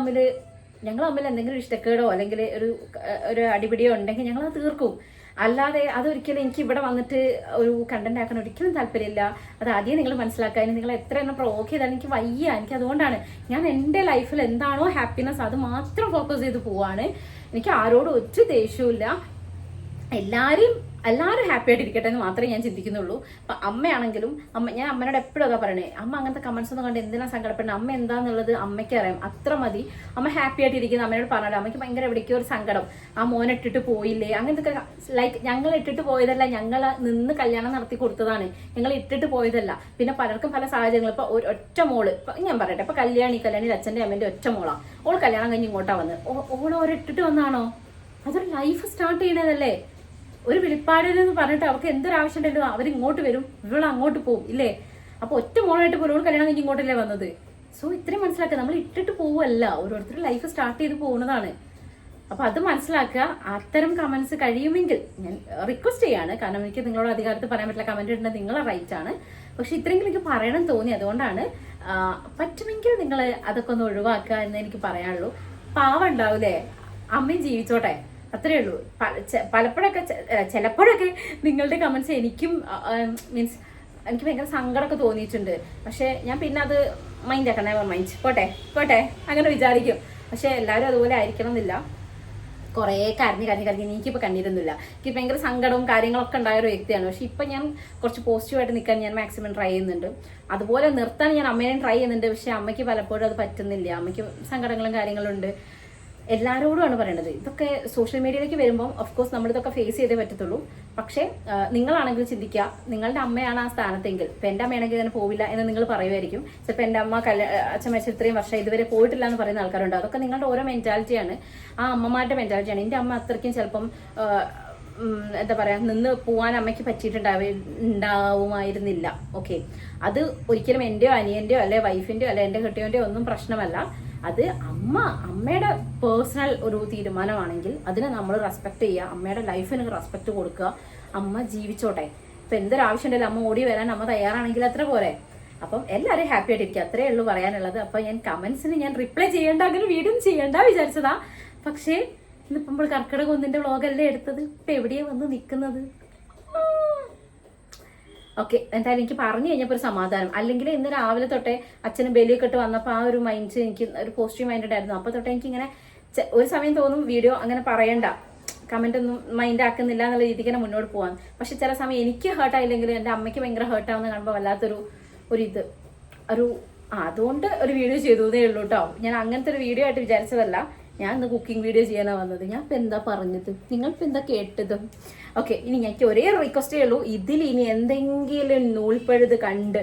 തമ്മിൽ എന്തെങ്കിലും ഇഷ്ടക്കേടോ അല്ലെങ്കിൽ ഒരു അടിപിടിയോ ഉണ്ടെങ്കിൽ ഞങ്ങൾ അത് തീർക്കും. അല്ലാതെ അതൊരിക്കലും എനിക്ക് ഇവിടെ വന്നിട്ട് ഒരു കണ്ടന്റ് ആക്കാൻ ഒരിക്കലും താല്പര്യമില്ല. അത് ആദ്യം നിങ്ങൾ മനസ്സിലാക്കുക. നിങ്ങൾ എത്ര എണ്ണം പ്രൊവോക്ക് ചെയ്താലും എനിക്ക് വയ്യ. എനിക്ക് അതുകൊണ്ടാണ് ഞാൻ എൻ്റെ ലൈഫിൽ എന്താണോ ഹാപ്പിനെസ് അത് മാത്രം ഫോക്കസ് ചെയ്ത് പോവാണ്. എനിക്ക് ആരോടും ഒറ്റ ദേഷ്യവും ഇല്ല. എല്ലാവരും ഹാപ്പി ആയിട്ടിരിക്കട്ടെ എന്ന് മാത്രമേ ഞാൻ ചിന്തിക്കുന്നുള്ളൂ. അപ്പൊ അമ്മയാണെങ്കിലും ഞാൻ അമ്മയോട് എപ്പോഴും അതാ പറയണേ, അമ്മ അങ്ങനത്തെ കമന്റ്സ് ഒന്നും കണ്ട് എന്തിനാ സങ്കടപ്പെടുന്നത്, അമ്മ എന്താന്നുള്ളത് അമ്മയ്ക്ക് അറിയാം, അത്ര മതി. അമ്മ ഹാപ്പി ആയിട്ടിരിക്കുന്ന അമ്മയോട് പറഞ്ഞാലോ. അമ്മയ്ക്ക് ഭയങ്കര എവിടേക്കോ ഒരു സങ്കടം, ആ മോനെ ഇട്ടിട്ട് പോയില്ലേ അങ്ങനത്തെ. ലൈക്ക് ഞങ്ങൾ ഇട്ടിട്ട് പോയതല്ല, ഞങ്ങൾ നിന്ന് കല്യാണം നടത്തി കൊടുത്തതാണ്, ഞങ്ങൾ ഇട്ടിട്ട് പോയതല്ല. പിന്നെ പലർക്കും പല സാഹചര്യങ്ങൾ. ഇപ്പൊ ഒറ്റ മോള്, ഞാൻ പറയട്ടെ, ഇപ്പൊ കല്യാണിയിൽ അച്ഛൻ്റെ അമ്മേന്റെ ഒറ്റ മോളാ. ഓൾ കല്യാണം കഴിഞ്ഞ് ഇങ്ങോട്ടാ വന്നത്. ഓരോരിട്ടിട്ട് വന്നാണോ? അതൊരു ലൈഫ് സ്റ്റാർട്ട് ചെയ്യണതല്ലേ. ഒരു വിളിപ്പാടിലെന്ന് പറഞ്ഞിട്ട് അവർക്ക് എന്തൊരാവശ്യം ഉണ്ടല്ലോ, അവരിങ്ങോട്ട് വരും, ഇവള് അങ്ങോട്ട് പോകും ഇല്ലേ. അപ്പൊ ഒറ്റ മോളായിട്ട് പോലും കല്യാണം കഴിഞ്ഞ് ഇങ്ങോട്ടല്ലേ വന്നത്. സോ ഇത്രയും മനസ്സിലാക്കുക, നമ്മൾ ഇട്ടിട്ട് പോവല്ല, ഓരോരുത്തർ ലൈഫ് സ്റ്റാർട്ട് ചെയ്ത് പോകുന്നതാണ്. അപ്പൊ അത് മനസ്സിലാക്കുക. അത്തരം കമന്റ്സ് കഴിയുമെങ്കിൽ ഞാൻ റിക്വസ്റ്റ് ചെയ്യാണ്. കാരണം എനിക്ക് നിങ്ങളോട് അധികാരത്തിൽ പറയാൻ പറ്റില്ല, കമന്റ് ഇടുന്നത് നിങ്ങളെ റൈറ്റ് ആണ്. പക്ഷെ ഇത്രയെങ്കിലും എനിക്ക് പറയണം തോന്നി, അതുകൊണ്ടാണ്. പറ്റുമെങ്കിൽ നിങ്ങൾ അതൊക്കെ ഒന്ന് ഒഴിവാക്കുക എന്ന് എനിക്ക് പറയാനുള്ളൂ. പാവം ഉണ്ടാവൂലേ, അമ്മയും ജീവിച്ചോട്ടെ, അത്രേ ഉള്ളൂ. ചിലപ്പോഴൊക്കെ നിങ്ങളുടെ കമന്റ്സ് എനിക്കും മീൻസ് എനിക്ക് ഭയങ്കര സങ്കടമൊക്കെ തോന്നിയിട്ടുണ്ട്. പക്ഷെ ഞാൻ പിന്നെ അത് മൈൻഡ് ആക്കണം, നെവർ മൈൻഡ്, പോട്ടെ അങ്ങനെ വിചാരിക്കും. പക്ഷെ എല്ലാവരും അതുപോലെ ആയിരിക്കണം എന്നില്ല. കുറേ കരഞ്ഞ് എനിക്കിപ്പോൾ കണ്ണീരൊന്നുമില്ല. എനിക്ക് ഭയങ്കര സങ്കടവും കാര്യങ്ങളൊക്കെ ഉണ്ടായ ഒരു വ്യക്തിയാണ്. പക്ഷെ ഇപ്പം ഞാൻ കുറച്ച് പോസിറ്റീവായിട്ട് നിൽക്കാൻ ഞാൻ മാക്സിമം ട്രൈ ചെയ്യുന്നുണ്ട്. അതുപോലെ നിർത്താൻ ഞാൻ അമ്മേനെ ട്രൈ ചെയ്യുന്നുണ്ട്. പക്ഷെ അമ്മയ്ക്ക് പലപ്പോഴും അത് പറ്റുന്നില്ല. അമ്മയ്ക്ക് സങ്കടങ്ങളും കാര്യങ്ങളും ഉണ്ട്. എല്ലാവരോടുമാണ് പറയേണ്ടത്. ഇതൊക്കെ സോഷ്യൽ മീഡിയയിലേക്ക് വരുമ്പോൾ ഓഫ്കോഴ്സ് നമ്മളിതൊക്കെ ഫേസ് ചെയ്തേ പറ്റത്തുള്ളൂ. പക്ഷേ നിങ്ങളാണെങ്കിൽ ചിന്തിക്കുക, നിങ്ങളുടെ അമ്മയാണ് ആ സ്ഥാനത്തെങ്കിൽ, ഇപ്പം എൻ്റെ അമ്മയാണെങ്കിൽ ഇതിനെ പോവില്ല എന്ന് നിങ്ങൾ പറയുമായിരിക്കും. ചിലപ്പോൾ എൻ്റെ അമ്മ അച്ഛൻ മരിച്ച ഇത്രയും വർഷം ഇതുവരെ പോയിട്ടില്ല എന്ന് പറയുന്ന ആൾക്കാരുണ്ട്. അതൊക്കെ നിങ്ങളുടെ ഓരോ മെൻറ്റാലിറ്റിയാണ്, ആ അമ്മമാരുടെ മെൻറ്റാലിറ്റിയാണ്. എൻ്റെ അമ്മ അത്രയ്ക്കും ചിലപ്പം എന്താ പറയുക, നിന്ന് പോകാൻ അമ്മയ്ക്ക് പറ്റിയിട്ടുണ്ടാവുമായിരുന്നില്ല. ഓക്കെ, അത് ഒരിക്കലും എൻ്റെയോ അനിയൻ്റെയോ അല്ലെ വൈഫിൻ്റെയോ അല്ലെ എൻ്റെ കെട്ടിയോൻ്റെയോ ഒന്നും പ്രശ്നമല്ല. അത് അമ്മയുടെ പേഴ്സണൽ ഒരു തീരുമാനമാണെങ്കിൽ അതിനെ നമ്മൾ റെസ്പെക്ട് ചെയ്യുക, അമ്മയുടെ ലൈഫിന് റെസ്പെക്ട് കൊടുക്കുക. അമ്മ ജീവിച്ചോട്ടെ. ഇപ്പം എന്തൊരാവശ്യം ഉണ്ടല്ലോ അമ്മ ഓടി വരാൻ അമ്മ തയ്യാറാണെങ്കിൽ അത്ര പോരെ. അപ്പം എല്ലാവരും ഹാപ്പി ആയിട്ടിരിക്കുക, അത്രയേ ഉള്ളൂ പറയാനുള്ളത്. അപ്പം ഞാൻ കമന്റ്സിന് ഞാൻ റിപ്ലൈ ചെയ്യേണ്ട, അങ്ങനെ വീഡിയോ ചെയ്യേണ്ട വിചാരിച്ചതാ. പക്ഷേ ഇന്നിപ്പോൾ നമ്മൾ കർക്കിടക 1 വ്ളോഗല്ലേ എടുത്തത്, ഇപ്പം എവിടെയാണ് വന്ന് നിൽക്കുന്നത്? ഓക്കെ, എന്തായാലും എനിക്ക് പറഞ്ഞു കഴിഞ്ഞപ്പോൾ ഒരു സമാധാനം. അല്ലെങ്കിൽ ഇന്ന് രാവിലെ തൊട്ടേ അച്ഛന് ബലിയൊക്കെ ഇട്ട് വന്നപ്പോൾ ആ ഒരു മൈൻഡ് എനിക്ക് ഒരു പോസിറ്റീവ് മൈൻഡ് ഉണ്ടായിരുന്നു. അപ്പോൾ തൊട്ടേ എനിക്കിങ്ങനെ ഒരു സമയം തോന്നും വീഡിയോ അങ്ങനെ പറയണ്ട, കമന്റ് ഒന്നും മൈൻഡ് ആക്കുന്നില്ല എന്നുള്ള രീതിക്ക് തന്നെ മുന്നോട്ട് പോകാൻ. പക്ഷെ ചില സമയം എനിക്ക് ഹേർട്ടായില്ലെങ്കിലും എൻ്റെ അമ്മയ്ക്ക് ഭയങ്കര ഹേർട്ടാവുന്ന കാണുമ്പോൾ വല്ലാത്തൊരു അതുകൊണ്ട് ഒരു വീഡിയോ ചെയ്തതേ ഉള്ളൂ കേട്ടോ. ഞാൻ അങ്ങനത്തെ ഒരു വീഡിയോ ആയിട്ട് വിചാരിച്ചതല്ല. ഞാൻ ഇന്ന് കുക്കിംഗ് വീഡിയോ ചെയ്യാനാണ് വന്നത്. ഞാൻ ഇപ്പം എന്താ പറഞ്ഞത്, നിങ്ങളിപ്പോൾ എന്താ കേട്ടത്? ഓക്കെ, ഇനി എനിക്ക് ഒരേ റിക്വസ്റ്റേ ഉള്ളൂ. ഇതിൽ ഇനി എന്തെങ്കിലും നൂൽപ്പഴുത് കണ്ട്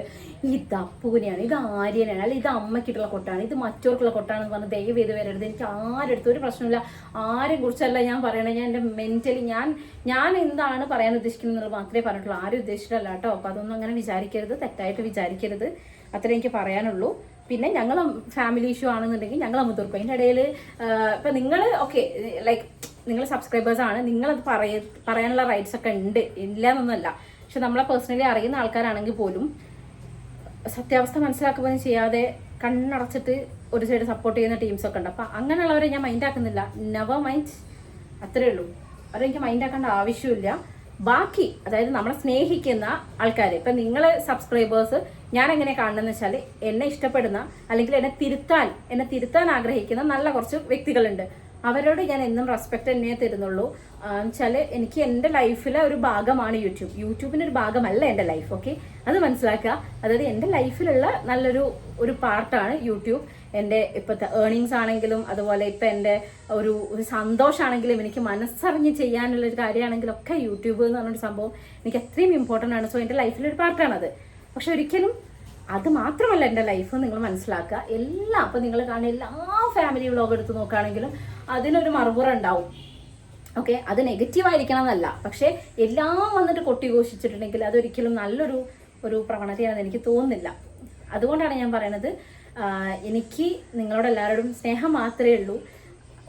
ഇത് അപ്പൂനെയാണ്, ഇത് ആര്യനാണ്, അല്ലെങ്കിൽ ഇത് അമ്മയ്ക്കിട്ടുള്ള കൊട്ടാണ്, ഇത് മറ്റവർക്കുള്ള കൊട്ടാണെന്ന് പറഞ്ഞ് ദയവ് ചെയ്ത് വരരുത്. എനിക്ക് ആരെടുത്തും ഒരു പ്രശ്നമില്ല. ആരെ കുറിച്ചല്ല ഞാൻ പറയണത്. ഞാൻ എൻ്റെ മെന്റലി ഞാൻ എന്താണ് പറയാൻ ഉദ്ദേശിക്കുന്നത് എന്നുള്ളത് മാത്രമേ പറഞ്ഞിട്ടുള്ളൂ. ആരും ഉദ്ദേശിച്ചിട്ടല്ല കേട്ടോ. അപ്പം അതൊന്നും അങ്ങനെ വിചാരിക്കരുത്, തെറ്റായിട്ട് വിചാരിക്കരുത്. അത്രേ എനിക്ക് പറയാനുള്ളൂ. പിന്നെ ഞങ്ങൾ ഫാമിലി ഇഷ്യൂ ആണെന്നുണ്ടെങ്കിൽ ഞങ്ങൾ അമ്മ തീർക്കും. അതിൻ്റെ ഇടയിൽ ഇപ്പം നിങ്ങൾ ഓക്കെ ലൈക്ക് നിങ്ങൾ സബ്സ്ക്രൈബേഴ്സ് ആണ്, നിങ്ങളത് പറയാനുള്ള റൈറ്റ്സ് ഒക്കെ ഉണ്ട്, ഇല്ല എന്നൊന്നുമല്ല. പക്ഷെ നമ്മളെ പേഴ്സണലി അറിയുന്ന ആൾക്കാരാണെങ്കിൽ പോലും സത്യാവസ്ഥ മനസ്സിലാക്കുകയും ചെയ്യാതെ കണ്ണടച്ചിട്ട് ഒരു സൈഡ് സപ്പോർട്ട് ചെയ്യുന്ന ടീംസൊക്കെ ഉണ്ട്. അപ്പം അങ്ങനെയുള്ളവരെ ഞാൻ മൈൻഡ് ആക്കുന്നില്ല. നെവർ മൈൻഡ്, അത്രേ ഉള്ളൂ. അവരെ എനിക്ക് മൈൻഡ് ആക്കേണ്ട ആവശ്യമില്ല. ബാക്കി അതായത് നമ്മളെ സ്നേഹിക്കുന്ന ആൾക്കാർ, ഇപ്പം നിങ്ങളെ സബ്സ്ക്രൈബേഴ്സ് ഞാൻ എങ്ങനെ കാണണമെന്ന് വെച്ചാൽ എന്നെ ഇഷ്ടപ്പെടുന്ന അല്ലെങ്കിൽ എന്നെ തിരുത്താൻ ആഗ്രഹിക്കുന്ന നല്ല കുറച്ച് വ്യക്തികളുണ്ട്. അവരോട് ഞാൻ എന്നും റെസ്പെക്ട് തന്നെ തരുന്നുള്ളൂ. വെച്ചാൽ എനിക്ക് എൻ്റെ ലൈഫിലെ ഒരു ഭാഗമാണ് യൂട്യൂബിൻ്റെ ഒരു ഭാഗമല്ല എൻ്റെ ലൈഫ്. ഓക്കെ, അത് മനസ്സിലാക്കുക. അതായത് എൻ്റെ ലൈഫിലുള്ള ഒരു പാർട്ടാണ് യൂട്യൂബ്. എൻ്റെ ഇപ്പോഴത്തെ ഏർണിങ്സ് ആണെങ്കിലും അതുപോലെ ഇപ്പം എൻ്റെ ഒരു സന്തോഷമാണെങ്കിലും എനിക്ക് മനസ്സറിഞ്ഞ് ചെയ്യാനുള്ളൊരു കാര്യമാണെങ്കിലും ഒക്കെ യൂട്യൂബ് എന്ന് പറഞ്ഞൊരു സംഭവം എനിക്ക് അത്രയും ഇമ്പോർട്ടൻ്റ് ആണ്. സോ എൻ്റെ ലൈഫിലൊരു പാർട്ടാണത്. പക്ഷെ ഒരിക്കലും അത് മാത്രമല്ല എൻ്റെ ലൈഫ്, നിങ്ങൾ മനസ്സിലാക്കുക. എല്ലാം ഇപ്പം നിങ്ങൾ കാണുന്ന എല്ലാ ഫാമിലി വ്ളോഗ് എടുത്ത് നോക്കുകയാണെങ്കിലും അതിനൊരു മറുപുറം ഉണ്ടാവും. ഓക്കെ, അത് നെഗറ്റീവ് ആയിരിക്കണം എന്നല്ല, പക്ഷേ എല്ലാം വന്നിട്ട് കൊട്ടിഘോഷിച്ചിട്ടുണ്ടെങ്കിൽ അതൊരിക്കലും നല്ലൊരു പ്രവണതയാണെന്ന് എനിക്ക് തോന്നുന്നില്ല. അതുകൊണ്ടാണ് ഞാൻ പറയണത്, എനിക്ക് നിങ്ങളോട് എല്ലാവരോടും സ്നേഹം മാത്രമേ ഉള്ളൂ.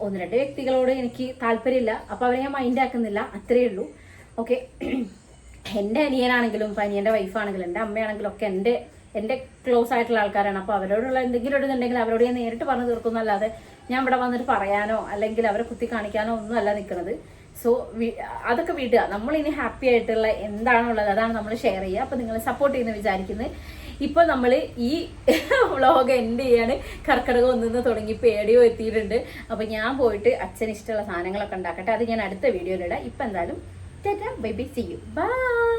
1-2 വ്യക്തികളോട് എനിക്ക് താല്പര്യമില്ല, അപ്പോൾ അവരെ ഞാൻ മൈൻഡ് ആക്കുന്നില്ല, അത്രയേ ഉള്ളൂ. ഓക്കെ, എൻ്റെ അനിയനാണെങ്കിലും ഇപ്പം അനിയൻ്റെ വൈഫാണെങ്കിലും എൻ്റെ അമ്മയാണെങ്കിലും ഒക്കെ എൻ്റെ ക്ലോസ് ആയിട്ടുള്ള ആൾക്കാരാണ്. അപ്പോൾ അവരോടുള്ള എന്തെങ്കിലും ഒരു ഇതുണ്ടെങ്കിൽ അവരോട് ഞാൻ നേരിട്ട് പറഞ്ഞു തീർക്കുന്നല്ലാതെ ഞാൻ ഇവിടെ വന്നിട്ട് പറയാനോ അല്ലെങ്കിൽ അവരെ കുത്തി കാണിക്കാനോ ഒന്നും അല്ല നിൽക്കുന്നത്. സോ അതൊക്കെ വിടുക. നമ്മളിനി ഹാപ്പി ആയിട്ടുള്ള എന്താണുള്ളത് അതാണ് നമ്മൾ ഷെയർ ചെയ്യുക. അപ്പോൾ നിങ്ങൾ സപ്പോർട്ട് ചെയ്യുന്ന വിചാരിക്കുന്നത്. ഇപ്പോൾ നമ്മൾ ഈ വ്ളോഗ് എൻഡ് ചെയ്യാണ്. കർക്കിടകം 1 തുടങ്ങി പേടിയോ എത്തിയിട്ടുണ്ട്. അപ്പോൾ ഞാൻ പോയിട്ട് അച്ഛന് ഇഷ്ടമുള്ള സാധനങ്ങളൊക്കെ ഉണ്ടാക്കട്ടെ. അത് ഞാൻ അടുത്ത വീഡിയോയിലിടാം. ഇപ്പം എന്തായാലും bye bye, see you, by.